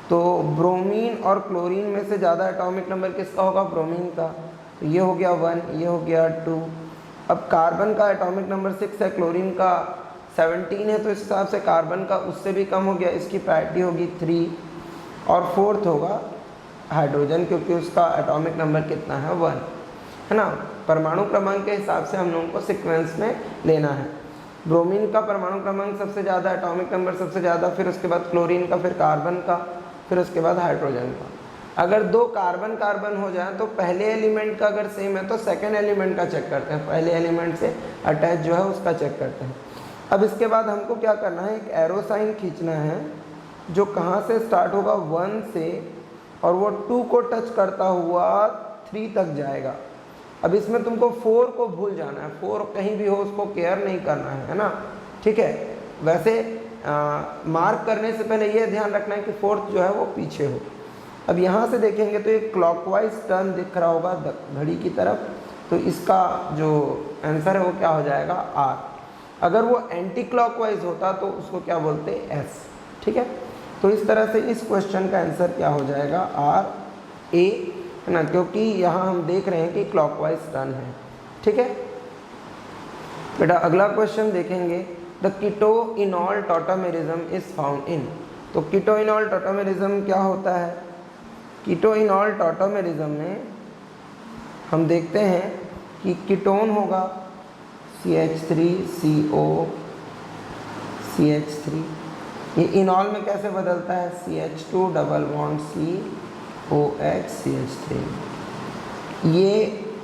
तो ब्रोमीन और क्लोरीन में से ज़्यादा एटॉमिक नंबर किसका होगा? ब्रोमीन का। तो ये हो गया 1, ये हो गया 2। अब कार्बन का एटॉमिक नंबर 6 है, क्लोरीन का 17 है, तो इस हिसाब से कार्बन का उससे भी कम हो गया, इसकी प्रायोरिटी होगी 3। और फोर्थ होगा हाइड्रोजन, क्योंकि उसका एटॉमिक नंबर कितना है? 1, है ना। परमाणु क्रमांक के हिसाब से हम लोगों को सीक्वेंस में लेना है। ब्रोमीन का परमाणु क्रमांक सबसे ज़्यादा, एटॉमिक नंबर सबसे ज़्यादा, फिर उसके बाद क्लोरीन का, फिर कार्बन का, फिर उसके बाद हाइड्रोजन का। अगर दो कार्बन कार्बन हो जाए तो पहले एलिमेंट का अगर सेम है तो सेकेंड एलिमेंट का चेक करते हैं, पहले एलिमेंट से अटैच जो है उसका चेक करते हैं। अब इसके बाद हमको क्या करना है, एक एरो साइन खींचना है जो कहाँ से स्टार्ट होगा? 1 से, और वो 2 को टच करता हुआ 3 तक जाएगा। अब इसमें तुमको 4 को भूल जाना है, 4 कहीं भी हो उसको केयर नहीं करना है ना, ठीक है। वैसे मार्क करने से पहले ये ध्यान रखना है कि 4th जो है वो पीछे हो। अब यहाँ से देखेंगे तो एक क्लॉकवाइज टर्न दिख रहा होगा घड़ी की तरफ, तो इसका जो आंसर है वो क्या हो जाएगा? R। अगर वो एंटी क्लॉकवाइज होता तो उसको क्या बोलते? S, ठीक है। तो इस तरह से इस क्वेश्चन का आंसर क्या हो जाएगा? R, A, है ना, क्योंकि यहाँ हम देख रहे हैं कि क्लॉकवाइज टर्न है, ठीक है। बेटा अगला क्वेश्चन देखेंगे, the कीटोइनॉल tautomerism is found in. तो कीटोइनॉल टॉटोमेरिज्म क्या होता है? कीटोइनॉल टॉटोमेरिज्म में हम देखते हैं कि कीटोन होगा CH3CO CH3, ये इनॉल में कैसे बदलता है? CH2 double bond COH CH3, ये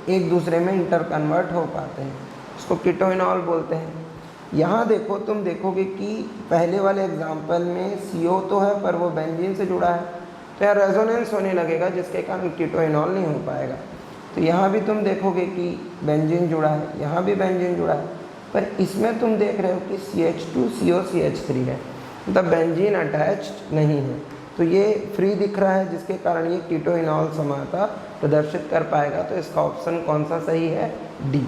एक दूसरे में इंटर कन्वर्ट हो पाते हैं, उसको कीटोइनॉल बोलते हैं। यहाँ देखो, तुम देखोगे कि पहले वाले एग्जाम्पल में CO तो है पर वो बेंजीन से जुड़ा है, तो यहाँ रेजोनेंस होने लगेगा जिसके कारण कीटोइनॉल नहीं हो पाएगा। तो यहाँ भी तुम देखोगे कि बेंजीन जुड़ा है, यहाँ भी बेंजीन जुड़ा है, पर इसमें तुम देख रहे हो कि CH2CO CH3 है, मतलब बेंजीन अटैच्ड नहीं है, तो ये फ्री दिख रहा है जिसके कारण ये कीटोइनॉल समानता प्रदर्शित कर पाएगा। तो इसका ऑप्शन कौन सा सही है? D.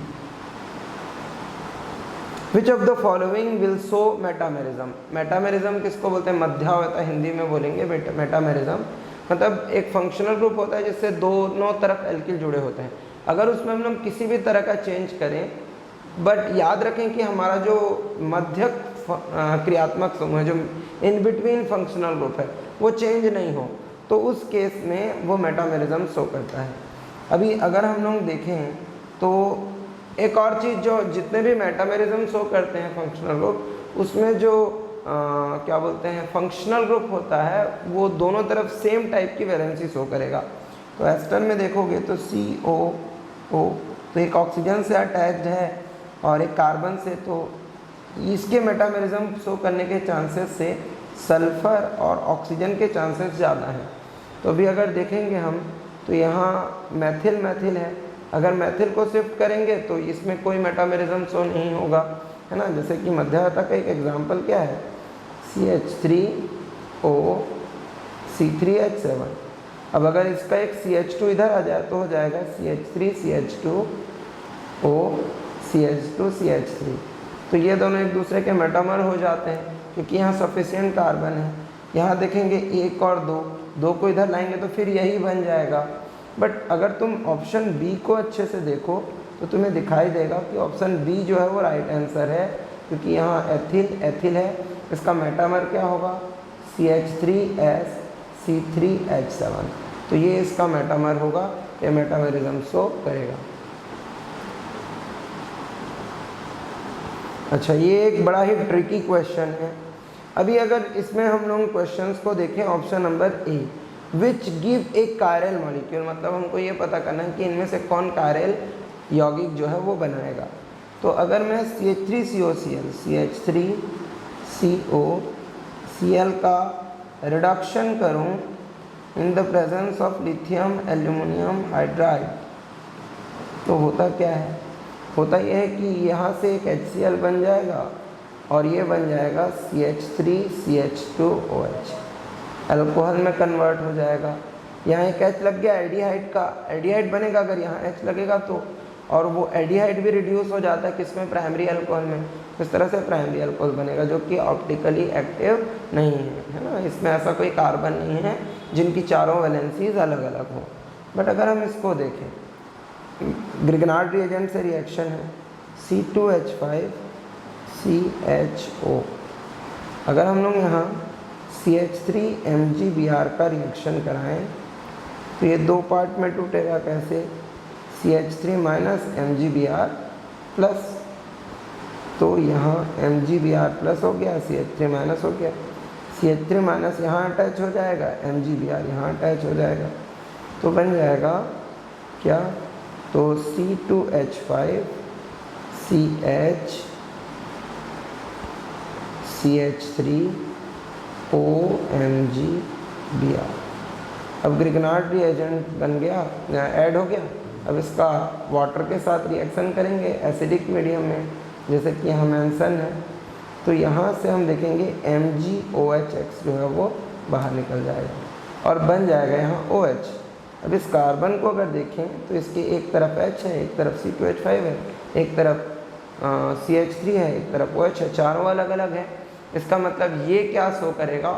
Which of the following will show metamerism. Metamerism किसको बोलते हैं? मध्यावता, हिंदी में बोलेंगे मेटामेरिज्म, मतलब एक फंक्शनल ग्रुप होता है जिससे दोनों तरफ एल्किल जुड़े होते हैं। अगर उसमें हम लोग किसी भी तरह का चेंज करें बट याद रखें कि हमारा जो मध्यक क्रियात्मक समूह है, जो इन बिटवीन फंक्शनल ग्रुप है, वो चेंज नहीं हो, तो उस केस में वो मेटामेरिज्म शो करता है। अभी अगर हम लोग देखें तो एक और चीज़, जो जितने भी मेटामेरिज्म शो करते हैं फंक्शनल ग्रुप, उसमें जो क्या बोलते हैं फंक्शनल ग्रुप होता है, वो दोनों तरफ सेम टाइप की वैलेंसी शो करेगा। तो एस्टर में देखोगे तो COO, तो एक ऑक्सीजन से अटैच्ड है और एक कार्बन से, तो इसके मेटामेरिज्म शो करने के चांसेस से सल्फ़र और ऑक्सीजन के चांसेस ज़्यादा हैं। तो अभी अगर देखेंगे हम तो यहाँ मैथिल है, अगर मैथिल को शिफ्ट करेंगे तो इसमें कोई मेटामेरिज्म शो नहीं होगा, है ना। जैसे कि मध्यता का एक एग्जांपल क्या है, CH3O C3H7। अब अगर इसका एक CH2 इधर आ जाए तो हो जाएगा CH3CH2O CH2CH3। तो ये दोनों एक दूसरे के मेटामर हो जाते हैं क्योंकि यहाँ सफिशिएंट कार्बन है। यहाँ देखेंगे 1 और 2 को इधर लाएंगे तो फिर यही बन जाएगा। बट अगर तुम ऑप्शन बी को अच्छे से देखो तो तुम्हें दिखाई देगा कि ऑप्शन बी जो है वो राइट आंसर है, क्योंकि यहाँ एथिल है, इसका मेटामर क्या होगा CH3S C3H7। तो ये इसका मेटामर होगा, ये मेटामेरिज्म शो करेगा। अच्छा, ये एक बड़ा ही ट्रिकी क्वेश्चन है। अभी अगर इसमें हम लोग क्वेश्चंस को देखें, option number A, which give a chiral molecule, मतलब हमको ये पता करना है कि इनमें से कौन कायरल यौगिक जो है वो बनाएगा। तो अगर मैं CH3COCl CH3COCl का रिडक्शन करूं in the presence of lithium aluminium hydride, तो होता क्या है, होता यह है कि यहाँ से एक HCl बन जाएगा और ये बन जाएगा CH3CH2OH, अल्कोहल में कन्वर्ट हो जाएगा। यहाँ एक H लग गया एल्डिहाइड का, एल्डिहाइड बनेगा अगर यहाँ H लगेगा तो, और वो एल्डिहाइड भी रिड्यूस हो जाता है किसमें, प्राइमरी अल्कोहल में। इस तरह से प्राइमरी अल्कोहल बनेगा जो कि ऑप्टिकली एक्टिव नहीं है ना। इसमें ऐसा कोई कार्बन नहीं है जिनकी चारों वैलेंसीज अलग अलग हों। बट अगर हम इसको देखें, ग्रिगनार्ड रिएजेंट से रिएक्शन है C2H5CHO, अगर हम लोग यहाँ CH3MgBr का रिएक्शन कराएं तो ये 2 पार्ट में टूटेगा। कैसे, CH3 माइनस MgBr प्लस, तो यहाँ MgBr प्लस हो गया, CH3 माइनस हो गया, CH3 माइनस यहाँ अटैच हो जाएगा, MgBr यहाँ अटैच हो जाएगा, तो बन जाएगा क्या, तो C2H5CH3OMgBr। अब ग्रिगनार्ड रिएजेंट बन गया, ऐड हो गया। अब इसका वाटर के साथ रिएक्शन करेंगे एसिडिक मीडियम में, जैसे कि यहाँ मेंशन है। तो यहाँ से हम देखेंगे MgOHX जो है वो बाहर निकल जाएगा और बन जाएगा यहाँ OH। अब इस कार्बन को अगर देखें तो इसकी एक तरफ H है, एक तरफ C2H5 है, एक तरफ CH3 है, एक तरफ OH है, चारों अलग अलग है। इसका मतलब ये क्या शो करेगा,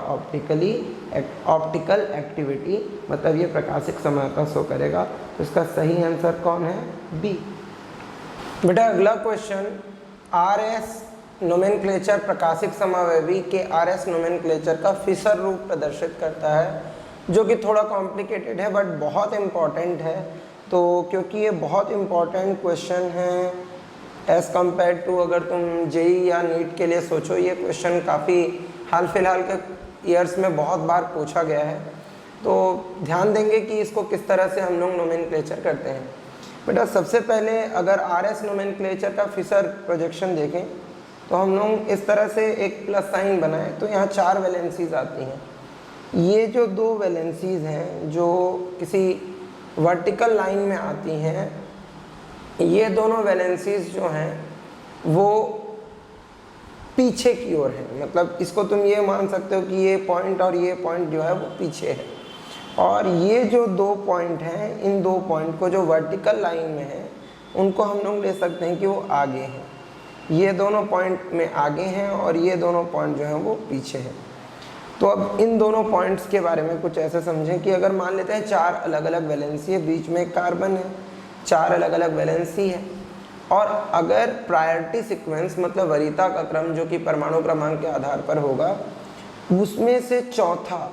ऑप्टिकल एक्टिविटी, मतलब ये प्रकाशिक समानता शो करेगा। तो इसका सही आंसर कौन है, बी। बेटा अगला क्वेश्चन, RS नोमेनक्लेचर प्रकाशिक समावयवी के RS नोमेनक्लेचर का फिशर रूप प्रदर्शित करता है, जो कि थोड़ा कॉम्प्लिकेटेड है बट बहुत इम्पॉर्टेंट है। तो क्योंकि ये बहुत इम्पॉर्टेंट क्वेश्चन है एज़ कम्पेयर टू अगर तुम जेई या नीट के लिए सोचो, ये क्वेश्चन काफ़ी हाल फिलहाल के ईयर्स में बहुत बार पूछा गया है। तो ध्यान देंगे कि इसको किस तरह से हम लोग नोमेनक्लेचर करते हैं। बेटा सबसे पहले अगर RS नोमेनक्लेचर का फिशर प्रोजेक्शन देखें तो हम लोग इस तरह से एक प्लस साइन बनाएं तो यहाँ 4 वैलेंसीज आती हैं। ये जो 2 वैलेंसीज हैं जो किसी वर्टिकल लाइन में आती हैं, ये दोनों वैलेंसीज जो हैं वो पीछे की ओर है। मतलब इसको तुम ये मान सकते हो कि ये पॉइंट और ये पॉइंट जो है वो पीछे है, और ये जो 2 पॉइंट हैं, इन 2 पॉइंट को जो वर्टिकल लाइन में है उनको हम लोग ले सकते हैं कि वो आगे हैं। ये दोनों पॉइंट में आगे हैं और ये दोनों पॉइंट जो हैं वो पीछे हैं। तो अब इन दोनों पॉइंट्स के बारे में कुछ ऐसे समझें कि अगर मान लेते हैं 4 अलग अलग वैलेंसी है, बीच में एक कार्बन है, 4 अलग अलग वैलेंसी है, और अगर प्रायोरिटी सीक्वेंस मतलब वरीयता का क्रम जो कि परमाणु क्रमांक के आधार पर होगा, उसमें से चौथा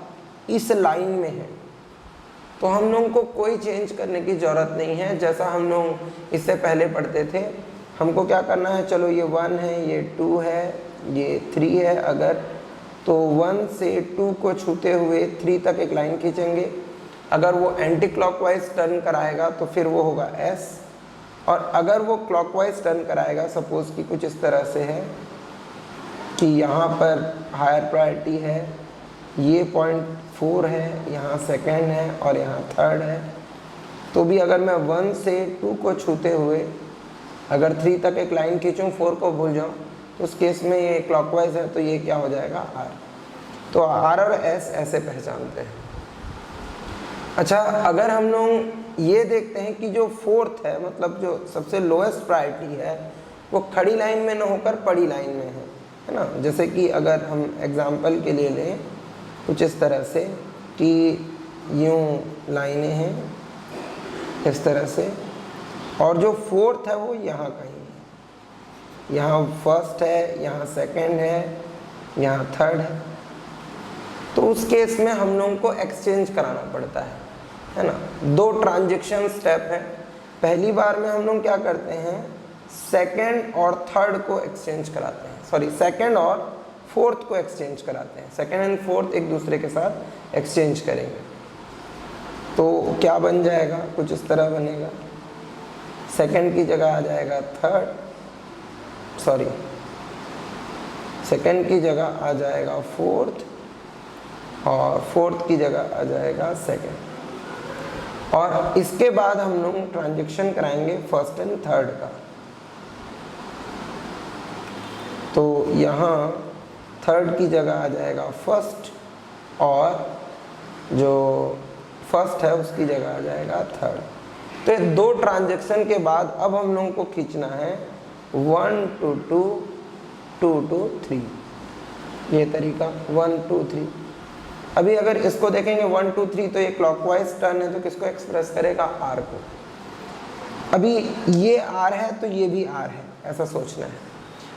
इस लाइन में है, तो हम लोगों को कोई चेंज करने की ज़रूरत नहीं है। जैसा हम लोग इससे पहले पढ़ते थे, हमको क्या करना है, चलो ये 1 है, ये 2 है, ये 3 है, अगर तो 1 से 2 को छूते हुए 3 तक एक लाइन खींचेंगे। अगर वो एंटी क्लॉकवाइज टर्न कराएगा तो फिर वो होगा S, और अगर वो क्लॉकवाइज टर्न कराएगा, सपोज कि कुछ इस तरह से है कि यहाँ पर हायर प्रायोरिटी है, ये 0.4 है, यहाँ सेकेंड है और यहाँ थर्ड है, तो भी अगर मैं 1 से 2 को छूते हुए अगर 3 तक एक लाइन खींचूँ, 4 को भूल जाऊँ, तो उस केस में ये क्लॉकवाइज है, तो ये क्या हो जाएगा, R। तो R और S ऐसे पहचानते हैं। अच्छा, अगर हम लोग ये देखते हैं कि जो फोर्थ है, मतलब जो सबसे लोएस्ट प्रायोरिटी है, वो खड़ी लाइन में न होकर पड़ी लाइन में है ना। जैसे कि अगर हम एग्जाम्पल के लिए लें कुछ इस तरह से कि यूँ लाइनें हैं इस तरह से, और जो फोर्थ है वो यहाँ कहीं है, यहाँ फर्स्ट है, यहाँ सेकंड है, यहाँ थर्ड है, तो उस केस में हम लोगों को एक्सचेंज कराना पड़ता है ना। 2 ट्रांजैक्शन स्टेप है। पहली बार में हम लोग क्या करते हैं, सेकंड और थर्ड को एक्सचेंज कराते हैं, सॉरी सेकंड और फोर्थ को एक्सचेंज कराते हैं। सेकंड एंड फोर्थ एक दूसरे के साथ एक्सचेंज करेंगे, तो क्या बन जाएगा, कुछ इस तरह बनेगा। सेकंड की जगह आ जाएगा थर्ड, सॉरी सेकंड की जगह आ जाएगा फोर्थ, और फोर्थ की जगह आ जाएगा सेकंड। और इसके बाद हम लोग ट्रांजैक्शन कराएंगे फर्स्ट एंड थर्ड का। तो यहाँ थर्ड की जगह आ जाएगा फर्स्ट, और जो फर्स्ट है उसकी जगह आ जाएगा थर्ड। तो ये 2 ट्रांजैक्शन के बाद अब हम लोगों को खींचना है 1 to 2, 2 to 3, ये तरीका 1 2 3। अभी अगर इसको देखेंगे 1 2 3, तो ये क्लॉकवाइज टर्न है, तो किसको एक्सप्रेस करेगा, R को। अभी ये R है तो ये भी R है, ऐसा सोचना है।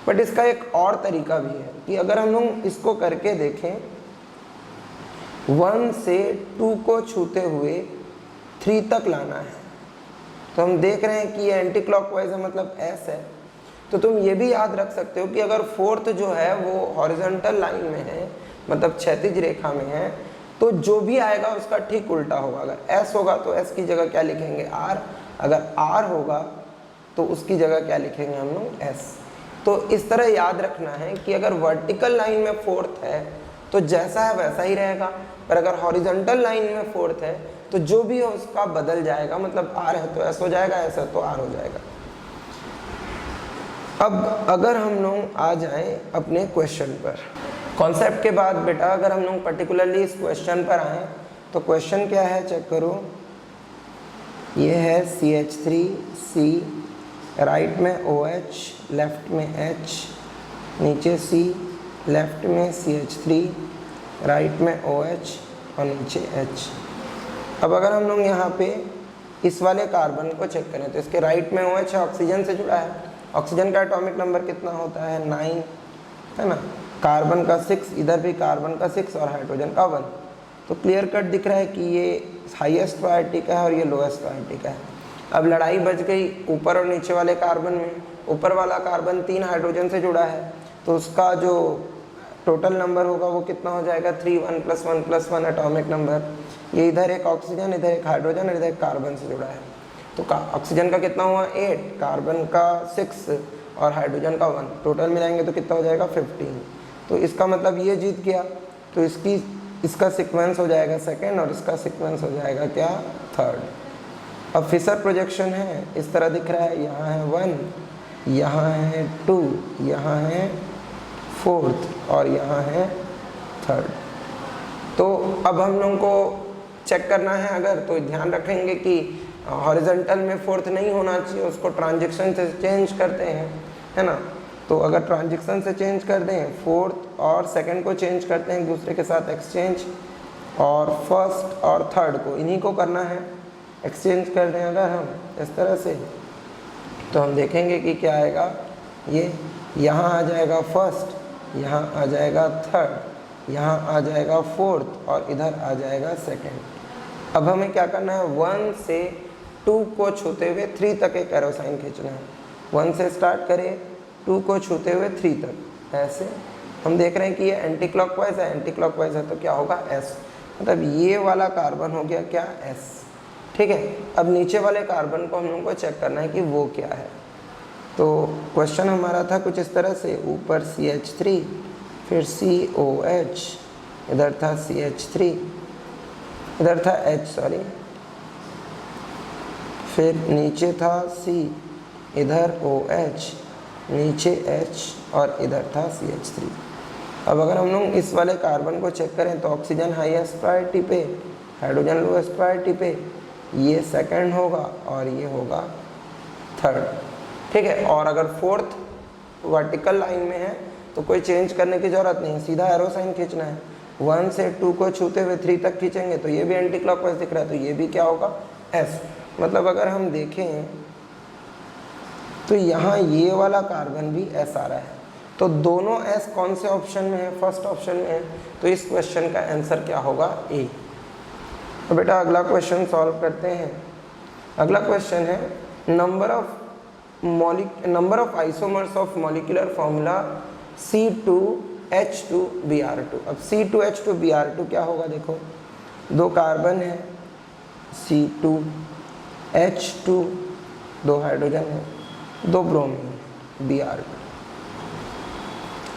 बट इसका एक और तरीका भी है कि अगर हम लोग इसको करके देखें, 1 से 2 को छूते हुए 3 तक लाना है, तो हम देख रहे हैं कि ये एंटी क्लॉकवाइज है, मतलब S है। तो तुम ये भी याद रख सकते हो कि अगर फोर्थ जो है वो हॉरिजॉन्टल लाइन में है, मतलब क्षैतिज रेखा में है, तो जो भी आएगा उसका ठीक उल्टा होगा। अगर S होगा तो S की जगह क्या लिखेंगे, R। अगर R होगा तो उसकी जगह क्या लिखेंगे हम लोग, S। तो इस तरह याद रखना है कि अगर वर्टिकल लाइन में फोर्थ है तो जैसा है वैसा ही रहेगा, पर अगर हॉरिजॉन्टल लाइन में फोर्थ है तो जो भी हो उसका बदल जाएगा, मतलब R है तो S हो जाएगा, S है तो R हो जाएगा। अब अगर हम लोग आ जाएं अपने क्वेश्चन पर, कॉन्सेप्ट के बाद बेटा अगर हम लोग पर्टिकुलरली इस क्वेश्चन पर आएँ तो क्वेश्चन क्या है, चेक करो। ये है CH3C, राइट में OH, लेफ्ट में H, नीचे C, लेफ्ट में CH3, राइट में OH और नीचे H। अब अगर हम लोग यहाँ पे इस वाले कार्बन को चेक करें तो इसके राइट में OH है, ऑक्सीजन से जुड़ा है। ऑक्सीजन का एटॉमिक नंबर कितना होता है, 9, है ना। कार्बन का 6, इधर भी कार्बन का 6 और हाइड्रोजन का 1। तो क्लियर कट दिख रहा है कि ये हाईएस्ट प्रायोरिटी का है और ये लोएस्ट प्रायोरिटी का है। अब लड़ाई बच गई ऊपर और नीचे वाले कार्बन में। ऊपर वाला कार्बन 3 हाइड्रोजन से जुड़ा है, तो उसका जो टोटल नंबर होगा वो कितना हो जाएगा, 3 1 + 1 + 1 एटॉमिक नंबर। ये इधर एक ऑक्सीजन, इधर एक हाइड्रोजन और इधर एक कार्बन से जुड़ा है, तो ऑक्सीजन का कितना हुआ 8, कार्बन का 6 और हाइड्रोजन का 1, टोटल मिलाएंगे तो कितना हो जाएगा 15। तो इसका मतलब ये जीत गया, तो इसका सीक्वेंस हो जाएगा सेकंड और इसका सीक्वेंस हो जाएगा क्या, थर्ड। अब फिशर प्रोजेक्शन है, इस तरह दिख रहा है, यहाँ है 1, यहाँ है 2, यहाँ है 4th और यहाँ है 3rd। तो अब हम लोगों को चेक करना है, अगर तो ध्यान रखेंगे कि हॉरिजॉन्टल में 4th नहीं होना चाहिए, उसको ट्रांजैक्शन से चेंज करते हैं, है ना। तो अगर ट्रांजैक्शन से चेंज कर दें, 4th और 2nd को चेंज करते हैं एक दूसरे के साथ एक्सचेंज, और 1st और 3rd को इन्हीं को करना है एक्सचेंज कर दें अगर हम इस तरह से, तो हम देखेंगे कि क्या आएगा, ये यहाँ आ जाएगा फर्स्ट, यहाँ आ जाएगा थर्ड, यहाँ आ जाएगा फोर्थ और इधर आ जाएगा सेकेंड। अब हमें क्या करना है, 1 से 2 को छूते हुए 3 तक एक एरो साइन खींचना है। 1 से स्टार्ट करें, 2 को छूते हुए 3 तक, ऐसे हम देख रहे हैं कि ये एंटी क्लॉकवाइज है, एंटी क्लॉकवाइज है तो क्या होगा, एस, मतलब ये वाला कार्बन हो गया क्या, एस। ठीक है, अब नीचे वाले कार्बन को हम लोगों को चेक करना है कि वो क्या है। तो क्वेश्चन हमारा था कुछ इस तरह से, ऊपर CH3, फिर COH, इधर था CH3, इधर था H सॉरी, फिर नीचे था C, इधर OH, नीचे H और इधर था CH3। अब अगर हम लोग इस वाले कार्बन को चेक करें तो ऑक्सीजन हाईएस्ट प्रायोरिटी पे, हाइड्रोजन लोएस्ट प्रायोरिटी पे, ये सेकंड होगा और ये होगा थर्ड। ठीक है, और अगर फोर्थ वर्टिकल लाइन में है तो कोई चेंज करने की ज़रूरत नहीं है, सीधा एरो साइन खींचना है। 1 से 2 को छूते हुए 3 तक खींचेंगे तो ये भी एंटी क्लॉकवाइज दिख रहा है, तो ये भी क्या होगा, एस। मतलब अगर हम देखें तो यहाँ ये वाला कार्बन भी एस आ रहा है, तो दोनों एस कौन से ऑप्शन में है, फर्स्ट ऑप्शन में है, तो इस क्वेश्चन का आंसर क्या होगा, ए। तो बेटा अगला क्वेश्चन सॉल्व करते हैं। अगला क्वेश्चन है number of isomers of molecular formula C2H2Br2। अब C2H2Br2 क्या होगा, देखो 2 कार्बन है, C2H2, 2 हाइड्रोजन है, 2 ब्रोमीन, Br2।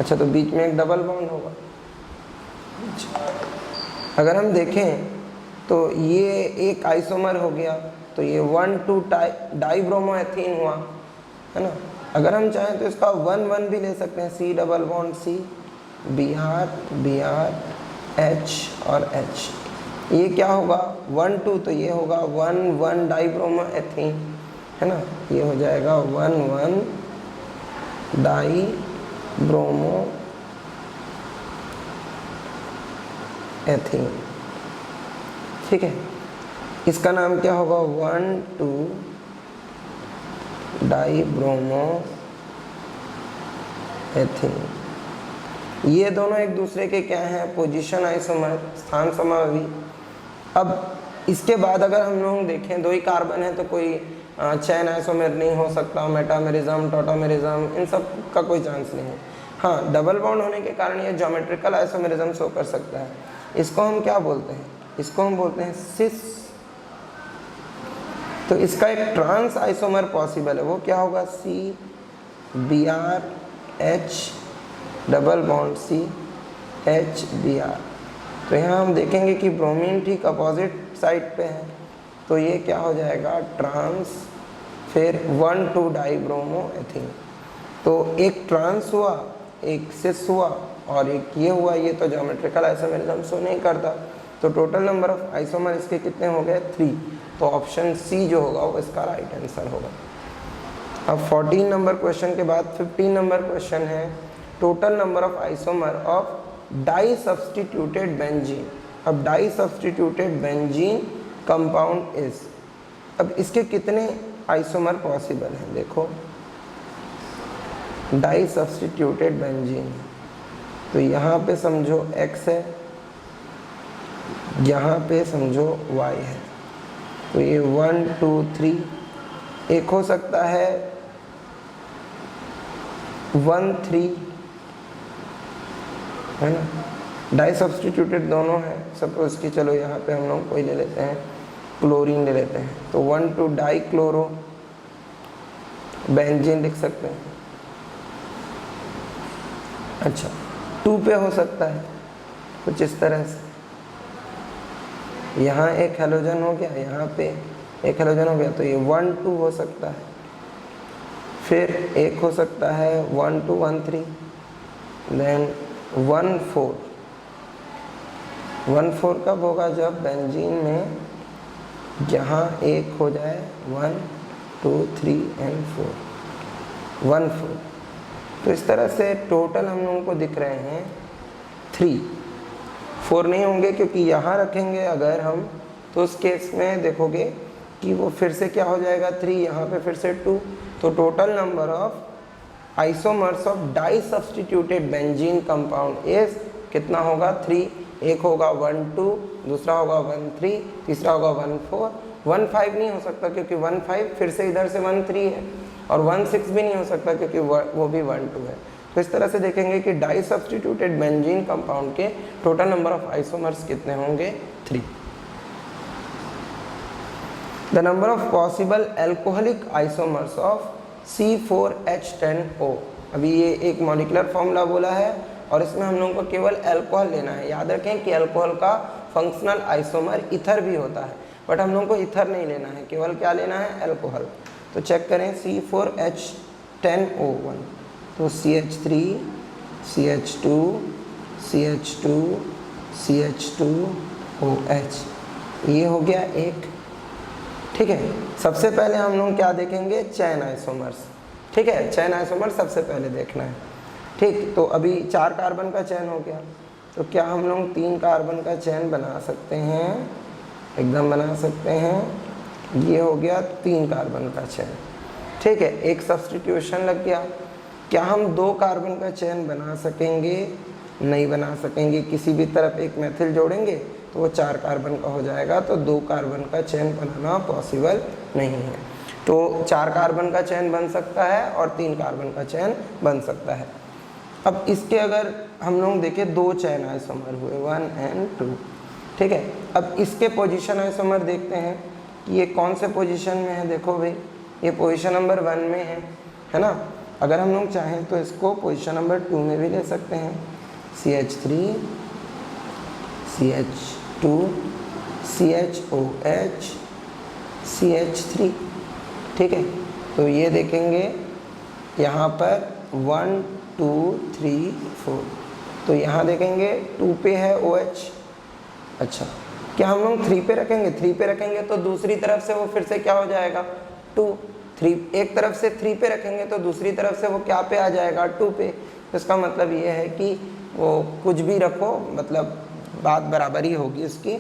अच्छा, तो बीच में एक डबल बॉन्ड होगा। अगर हम देखें तो ये एक आइसोमर हो गया, तो ये 1,2 डाइब्रोमोएथीन हुआ, है ना। अगर हम चाहें तो इसका 1,1 भी ले सकते हैं, C double bond C, Br, H और H। ये क्या होगा, 1,2, तो ये होगा 1,1 डाइब्रोमोएथीन, है ना, ये हो जाएगा 1,1 डाइब्रोमोएथीन। ठीक है, इसका नाम क्या होगा, 1,2 डाइब्रोमोएथीन। ये दोनों एक दूसरे के क्या हैं, पोजीशन आइसोमर, स्थान समावी। अब इसके बाद अगर हम लोग देखें 2 ही कार्बन है तो कोई चैन आइसोमर नहीं हो सकता, मेटामेरिज्म, टॉटोमेरिज्म, इन सब का कोई चांस नहीं है। हाँ, डबल बॉन्ड होने के कारण ये ज्योमेट्रिकल आइसोमेरिज्म शो कर सकता है। इसको हम क्या बोलते हैं, इसको हम बोलते हैं सिस। तो इसका एक ट्रांस आइसोमर पॉसिबल है, वो क्या होगा, CBrH डबल बॉन्ड CHBr। तो यहाँ हम देखेंगे कि ब्रोमीन ठीक अपोजिट साइड पे है, तो ये क्या हो जाएगा, ट्रांस, फिर 1,2 डाइब्रोमोएथीन। तो एक ट्रांस हुआ, एक सिस हुआ और एक ये हुआ, ये तो ज्योमेट्रिकल आइसोमेरिज्म शो नहीं करता। तो टोटल नंबर ऑफ आइसोमर इसके कितने हो गए, 3। तो ऑप्शन सी जो होगा वो इसका राइट आंसर होगा। अब 14 नंबर क्वेश्चन के बाद 15 नंबर क्वेश्चन है, total number of isomer of di substituted benzene. अब di substituted benzene compound is, अब इसके कितने आइसोमर पॉसिबल हैं, देखो डाई सब्सटीट्यूटेड बेंजीन, तो यहाँ पे समझो X है, यहाँ पे समझो Y है, तो ये 1, 2, 3, एक हो सकता है 1, 3, है ना। डाई सब्सटीट्यूटेड दोनों है, सपोज कि चलो यहाँ पे हम लोग कोई ले लेते हैं, क्लोरीन ले लेते हैं, तो 1, 2 डाई क्लोरो बेंजीन लिख सकते हैं। अच्छा, 2 पे हो सकता है कुछ इस तरह से, यहाँ एक हेलोजन हो गया, यहाँ पे एक हेलोजन हो गया, तो ये 1, 2 हो सकता है। फिर एक हो सकता है 1, 2, 1, 3, देन 1, 4। 1, 4 कब होगा, जब बेंजीन में यहाँ एक हो जाए 1, 2, 3 एंड 4, 1, 4। तो इस तरह से टोटल हम लोगों को दिख रहे हैं 3। 4 नहीं होंगे क्योंकि यहाँ रखेंगे अगर हम, तो उस केस में देखोगे कि वो फिर से क्या हो जाएगा 3, यहाँ पे फिर से 2। तो total number of isomers of di substituted benzene compound is कितना होगा 3। एक होगा 1 2, दूसरा होगा 1 3, तीसरा होगा 1 4। 1 5 नहीं हो सकता क्योंकि 1 5 फिर से इधर से 1 3 है, और 1 6 भी नहीं हो सकता क्योंकि वो भी 1 2 है। तो इस तरह से देखेंगे कि डाई सब्स्टिट्यूटेड बेंजीन कंपाउंड के टोटल नंबर ऑफ आइसोमर्स कितने होंगे 3। The number of possible alcoholic isomers of C4H10O। अभी ये एक मॉलिक्यूलर फॉर्मूला बोला है और इसमें हम लोगों को केवल अल्कोहल लेना है। याद रखें कि अल्कोहल का फंक्शनल आइसोमर ईथर भी होता है, बट हम लोगों को ईथर नहीं लेना है, केवल क्या लेना है अल्कोहल। तो चेक करें C4H10O1, तो CH3 CH2 CH2 CH2OH, ये हो गया एक। ठीक है, सबसे पहले हम लोग क्या देखेंगे चैन आइसोमर्स। ठीक है, चैन आइसोमर सबसे पहले देखना है। ठीक, तो अभी 4 कार्बन का चैन हो गया, तो क्या हम लोग 3 कार्बन का चैन बना सकते हैं? एकदम बना सकते हैं। ये हो गया 3 कार्बन का चैन। ठीक है, एक सब्स्टिट्यूशन लग गया। क्या हम 2 कार्बन का चैन बना सकेंगे? नहीं बना सकेंगे। किसी भी तरफ एक मेथिल जोड़ेंगे तो वो 4 कार्बन का हो जाएगा, तो 2 कार्बन का चैन बनाना पॉसिबल नहीं है। तो 4 कार्बन का चैन बन सकता है और 3 कार्बन का चैन बन सकता है। अब इसके अगर हम लोग देखें 2 चैन आइसोमर हुए 1 और 2। ठीक है, अब इसके पोजीशन आइसोमर देखते हैं कि ये कौन से पोजीशन में है। देखो भाई, ये पोजीशन नंबर 1 में है ना। अगर हम लोग चाहें तो इसको पोजीशन नंबर 2 में भी ले सकते हैं। CH3 CH2 CHOH CH3। ठीक है, तो ये देखेंगे यहाँ पर 1 2 3 4, तो यहाँ देखेंगे 2 पे है OH। अच्छा, क्या हम लोग 3 पे रखेंगे? 3 पे रखेंगे तो दूसरी तरफ से वो फिर से क्या हो जाएगा 2 3। एक तरफ से 3 पे रखेंगे तो दूसरी तरफ से वो क्या पे आ जाएगा 2 पे। तो इसका मतलब ये है कि वो कुछ भी रखो, मतलब बात बराबर ही होगी इसकी,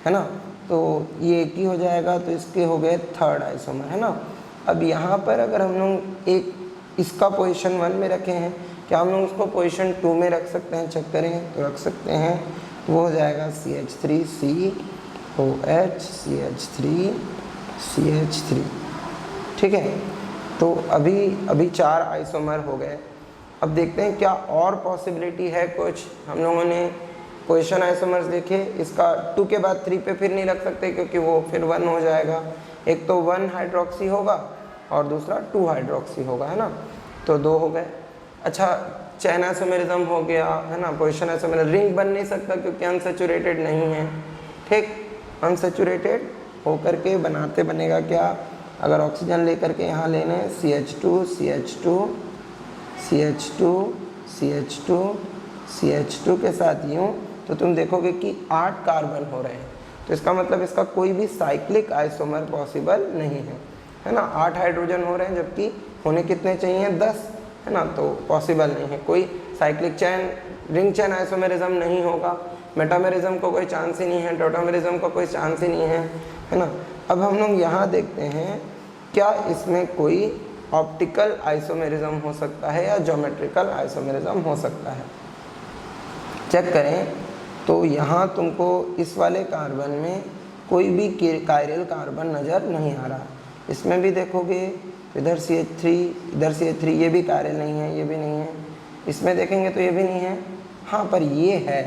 है ना। तो ये एक ही हो जाएगा, तो इसके हो गए 3rd आइसोमर, है ना। अब यहाँ पर अगर हम लोग एक इसका पोजीशन 1 में रखे हैं, क्या हम लोग उसको पोजीशन 2 में रख सकते हैं? चेक करें तो रख सकते हैं। वो हो जाएगा CH3 COH CH3 CH3। ठीक है, तो अभी 4 आइसोमर हो गए। अब देखते हैं क्या और पॉसिबिलिटी है कुछ। हम लोगों ने पोजीशन आइसोमर्स देखे, इसका 2 के बाद 3 पे फिर नहीं रख सकते क्योंकि वो फिर 1 हो जाएगा। एक तो 1 हाइड्रोक्सी होगा और दूसरा 2 हाइड्रोक्सी होगा, है ना। तो 2 हो गए। अच्छा, चैन आइसोमेरिज्म हो गया, है ना। पोजीशन आइसोमेरिज्म, रिंग बन नहीं सकता क्योंकि अनसैचुरेटेड नहीं है। ठीक, अनसैचुरेटेड होकर के बनाते बनेगा क्या? अगर ऑक्सीजन लेकर के यहाँ लेने CH2 CH2 CH2 CH2 CH2 के साथ यूँ, तो तुम देखोगे कि 8 कार्बन हो रहे हैं। तो इसका मतलब इसका कोई भी साइक्लिक आइसोमर पॉसिबल नहीं है ना। 8 हाइड्रोजन हो रहे हैं जबकि होने कितने चाहिए 10, है ना। तो पॉसिबल नहीं है, कोई साइक्लिक चैन रिंग चैन आइसोमेरिज्म नहीं होगा। मेटामेरिज्म को कोई चांस ही नहीं है, टोटामेरिज्म का कोई चांस ही नहीं है ना। अब हम लोग यहाँ देखते हैं क्या इसमें कोई ऑप्टिकल आइसोमेरिज्म हो सकता है या ज्योमेट्रिकल आइसोमेरिज्म हो सकता है। चेक करें तो यहाँ तुमको इस वाले कार्बन में कोई भी कायरल कार्बन नज़र नहीं आ रहा। इसमें भी देखोगे इधर CH3 इधर CH3, ये भी कायरल नहीं है, ये भी नहीं है। इसमें देखेंगे तो ये भी नहीं है, हाँ पर ये है।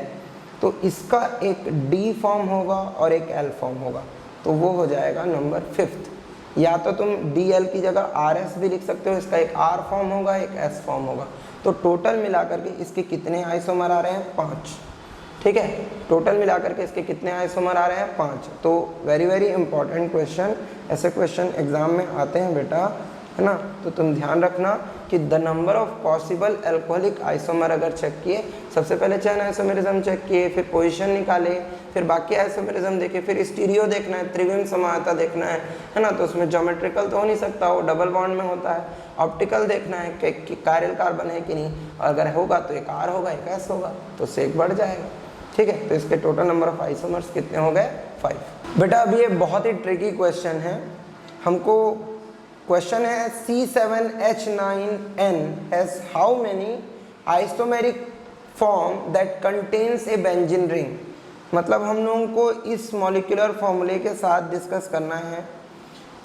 तो इसका एक D फॉर्म होगा और एक L फॉर्म होगा, तो वो हो जाएगा नंबर 5th। या तो तुम DL की जगह RS भी लिख सकते हो, इसका एक R फॉर्म होगा एक S फॉर्म होगा। तो टोटल मिलाकर के इसके कितने आइसोमर आ रहे हैं 5। ठीक है, टोटल मिलाकर के इसके कितने आइसोमर आ रहे हैं 5। तो वेरी वेरी इंपॉर्टेंट क्वेश्चन, ऐसे क्वेश्चन एग्जाम में आते हैं बेटा, है ना। तो तुम ध्यान रखना कि the number of possible alcoholic isomer अगर चेक किए, सबसे पहले चैन आइसोमेरिज्म चेक किए, फिर पोजीशन निकाले, फिर बाकी आइसोमेरिज्म देखे, फिर स्टीरियो देखना है, त्रिविम समानता देखना है ना। तो उसमें ज्योमेट्रिकल तो हो नहीं सकता, वो डबल बॉन्ड में होता है। ऑप्टिकल देखना है कि कायरल कार्बन है कि नहीं, अगर होगा तो एक R होगा एक S होगा, तो उससे एक बढ़ जाएगा। ठीक है, तो इसके टोटल नंबर ऑफ आइसोमर्स कितने हो गए 5। बेटा अब ये बहुत ही ट्रिकी क्वेश्चन है, हमको क्वेश्चन है C7H9N has how many isomeric form that contains A benzene ring. मतलब हम लोगों को इस मॉलिक्यूलर फॉर्मूले के साथ डिस्कस करना है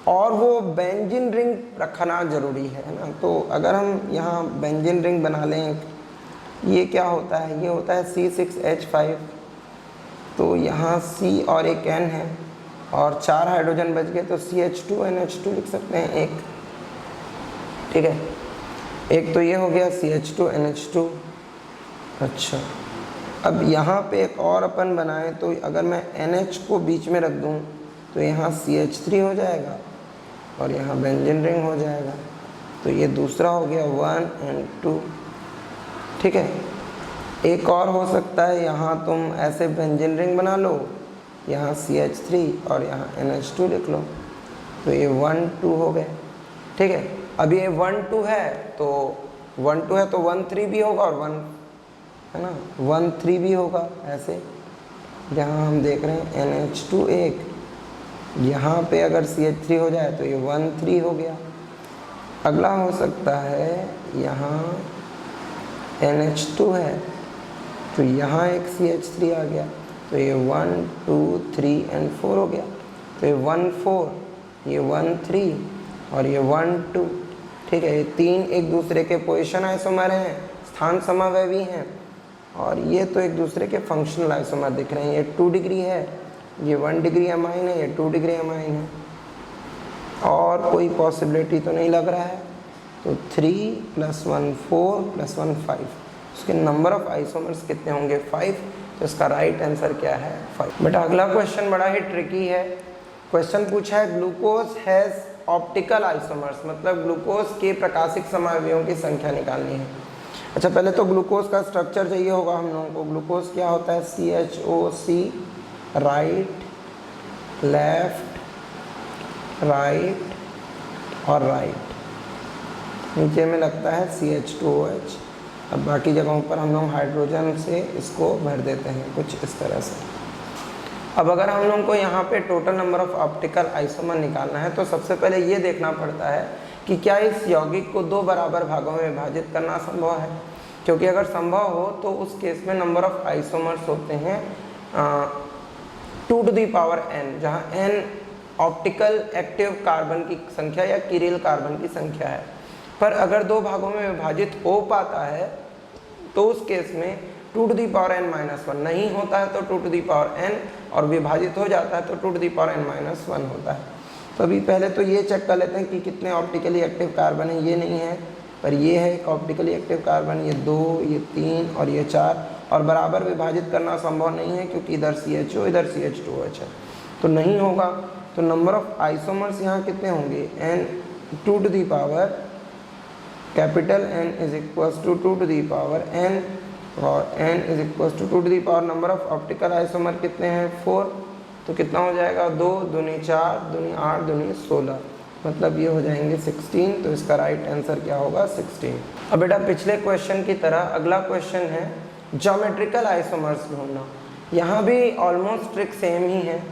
और वो बेंजीन रिंग रखना ज़रूरी है ना। तो अगर हम यहाँ बेंजीन रिंग बना लें, ये क्या होता है, ये होता है C6H5, तो यहाँ C और एक N है और 4 हाइड्रोजन बच गए, तो CH2NH2 लिख सकते हैं एक, ठीक है। एक तो ये हो गया CH2NH2। अच्छा, अब यहाँ पे एक और अपन बनाएं, तो अगर मैं NH को बीच में रख दूँ तो यहाँ CH3 हो जाएगा और यहाँ बेंजीन रिंग हो जाएगा। तो ये दूसरा हो गया 1 और 2, ठीक है। एक और हो सकता है, यहाँ तुम ऐसे बेंजीन रिंग बना लो, यहाँ CH3 और यहाँ NH2 लिख लो, तो ये 1 2 हो गए, ठीक है। अब ये 1 2 है तो 1 2 है तो 1 3 भी होगा और 1 है ना 1 3 भी होगा। ऐसे यहाँ हम देख रहे हैं NH2 एक, यहाँ पे अगर CH3 हो जाए तो ये 1 3 हो गया। अगला हो सकता है यहाँ NH2 है तो यहाँ एक CH3 आ गया, तो ये 1 2 3 और 4 हो गया। तो ये 1 4, ये 1 3 और ये 1 2, ठीक है। ये तीन एक दूसरे के पोजीशन आइसोमर हैं, स्थान समावयवी हैं, और ये तो एक दूसरे के फंक्शनल आइसोमर दिख रहे हैं। ये 2 डिग्री है, ये 1 डिग्री अमाइन है, ये 2 डिग्री अमाइन है, और कोई पॉसिबिलिटी तो नहीं लग रहा है। तो 3 + 1 4 + 1 5, उसके नंबर ऑफ आइसोमर्स कितने होंगे 5। तो इसका राइट आंसर क्या है 5। बेटा अगला क्वेश्चन बड़ा ही ट्रिकी है। क्वेश्चन पूछा है ग्लूकोज हैज़ ऑप्टिकल आइसोमर्स, मतलब ग्लूकोज के प्रकाशिक समावयवों की संख्या निकालनी है। अच्छा, पहले तो ग्लूकोज का स्ट्रक्चर चाहिए होगा हम लोगों को। ग्लूकोज क्या होता है, CHOC, राइट लेफ्ट राइट और राइट, नीचे में लगता है CH2OH। अब बाकी जगहों पर हम लोग हाइड्रोजन से इसको भर देते हैं कुछ इस तरह से। अब अगर हम लोगों को यहाँ पे total number of optical isomer निकालना है तो सबसे पहले ये देखना पड़ता है कि क्या इस यौगिक को 2 बराबर भागों में विभाजित करना संभव है। क्योंकि अगर संभव हो तो उस केस में नंबर ऑफ आइसोमर्स होते हैं 2 to the power n, जहाँ n ऑप्टिकल एक्टिव कार्बन की संख्या या किरिल कार्बन की संख्या है। पर अगर 2 भागों में विभाजित हो पाता है तो उस केस में 2 to the power n - 1 नहीं होता है तो 2 to the power n, और विभाजित हो जाता है तो 2 to the power n - 1 होता है। तो अभी पहले तो ये चेक कर लेते हैं कि कितने ऑप्टिकली एक्टिव कार्बन है। ये नहीं है, पर ये है एक ऑप्टिकली एक्टिव कार्बन, ये 2, ये 3 और ये 4, और बराबर विभाजित करना संभव नहीं है क्योंकि इधर CHO इधर CH2OH है, तो नहीं होगा। तो नंबर ऑफ आइसोमर्स यहाँ कितने होंगे, n 2 to the power capital N = 2 to the power n, और n = 2 to the power number of optical isomer कितने हैं 4, तो कितना हो जाएगा 2 दूनी 4 दूनी 8 दूनी 16, मतलब ये हो जाएंगे 16। तो इसका राइट आंसर क्या होगा 16। अब बेटा पिछले क्वेश्चन की तरह अगला क्वेश्चन है ज्योमेट्रिकल आइसोमर्स ढूंढना। यहाँ भी ऑलमोस्ट ट्रिक सेम ही है।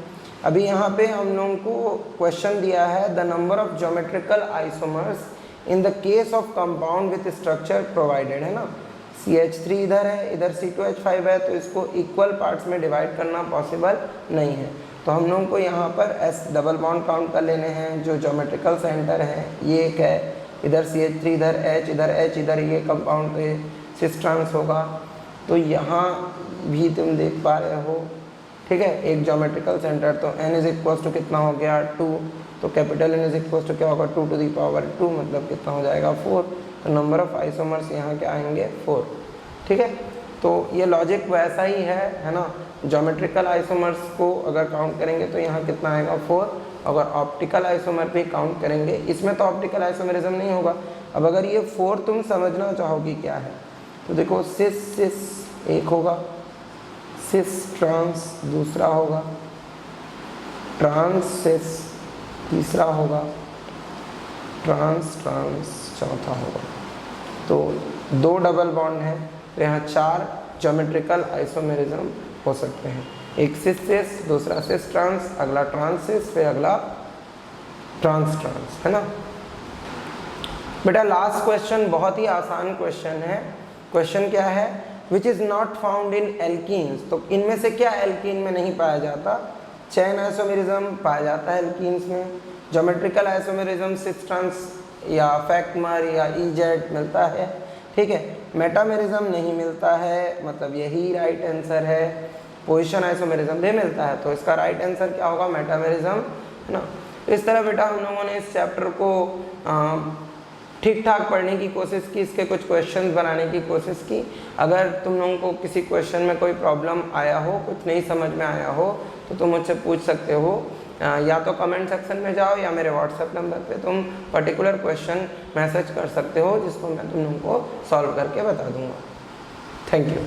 अभी यहाँ पे हम लोगों को क्वेश्चन दिया है the number of geometrical isomers in the case of compound with structure provided, है ना। CH3 इधर है, इधर C2H5 है, तो इसको इक्वल पार्ट्स में डिवाइड करना पॉसिबल नहीं है। तो हम लोगों को यहाँ पर S डबल बॉन्ड काउंट कर लेने हैं जो ज्योमेट्रिकल सेंटर है। ये एक है, इधर CH3 इधर H इधर H इधर, ये कंपाउंड पे सिस ट्रांस होगा। तो यहाँ भी तुम देख पा रहे हो, ठीक है, एक ज्योमेट्रिकल सेंटर। तो n = कितना हो गया 2, तो कैपिटल N = क्या होगा 2 to the power 2, मतलब कितना हो जाएगा 4। तो नंबर ऑफ आइसोमर्स यहाँ क्या आएंगे 4, ठीक है। तो ये लॉजिक वैसा ही है ना। ज्योमेट्रिकल आइसोमर्स को अगर काउंट करेंगे तो यहाँ कितना आएगा 4, अगर ऑप्टिकल आइसोमर भी काउंट करेंगे, इसमें तो ऑप्टिकल आइसोमरिज्म नहीं होगा। अब अगर ये 4 तुम समझना चाहोगी क्या है, तो देखो सिस एक होगा, सिस ट्रांस दूसरा होगा, ट्रांस सिस तीसरा होगा, ट्रांस ट्रांस चौथा होगा। तो 2 डबल बॉन्ड है, तो यहाँ 4 ज्योमेट्रिकल आइसोमेरिज्म हो सकते हैं। एक सिस सिस, दूसरा सिस ट्रांस, अगला ट्रांस सिस, फिर अगला ट्रांस ट्रांस, है ना। बेटा लास्ट क्वेश्चन बहुत ही आसान क्वेश्चन है। क्वेश्चन क्या है? Which is not found in alkenes. तो इनमें से क्या एल्कीन में नहीं पाया जाता? चेन आइसोमेरिज्म पाया जाता है एल्कीन्स में, ज्योमेट्रिकल आइसोमेरिज्म सिस ट्रांस या फैक्टमर या ईजेड मिलता है, ठीक है। मेटामेरिज्म नहीं मिलता है, मतलब यही राइट आंसर है। पोजीशन आइसोमेरिज्म भी मिलता है, तो इसका राइट आंसर क्या होगा? मेटामेरिज्म, है ना। इस तरह बेटा हम लोगों ने इस चैप्टर को ठीक ठाक पढ़ने की कोशिश की, इसके कुछ क्वेश्चंस बनाने की कोशिश की। अगर तुम लोगों को किसी क्वेश्चन में कोई प्रॉब्लम आया हो, कुछ नहीं समझ में आया हो, तो तुम मुझसे पूछ सकते हो, या तो कमेंट सेक्शन में जाओ या मेरे व्हाट्सएप नंबर पे तुम पर्टिकुलर क्वेश्चन मैसेज कर सकते हो, जिसको मैं तुम लोगों को सॉल्व करके बता दूंगा। Thank you.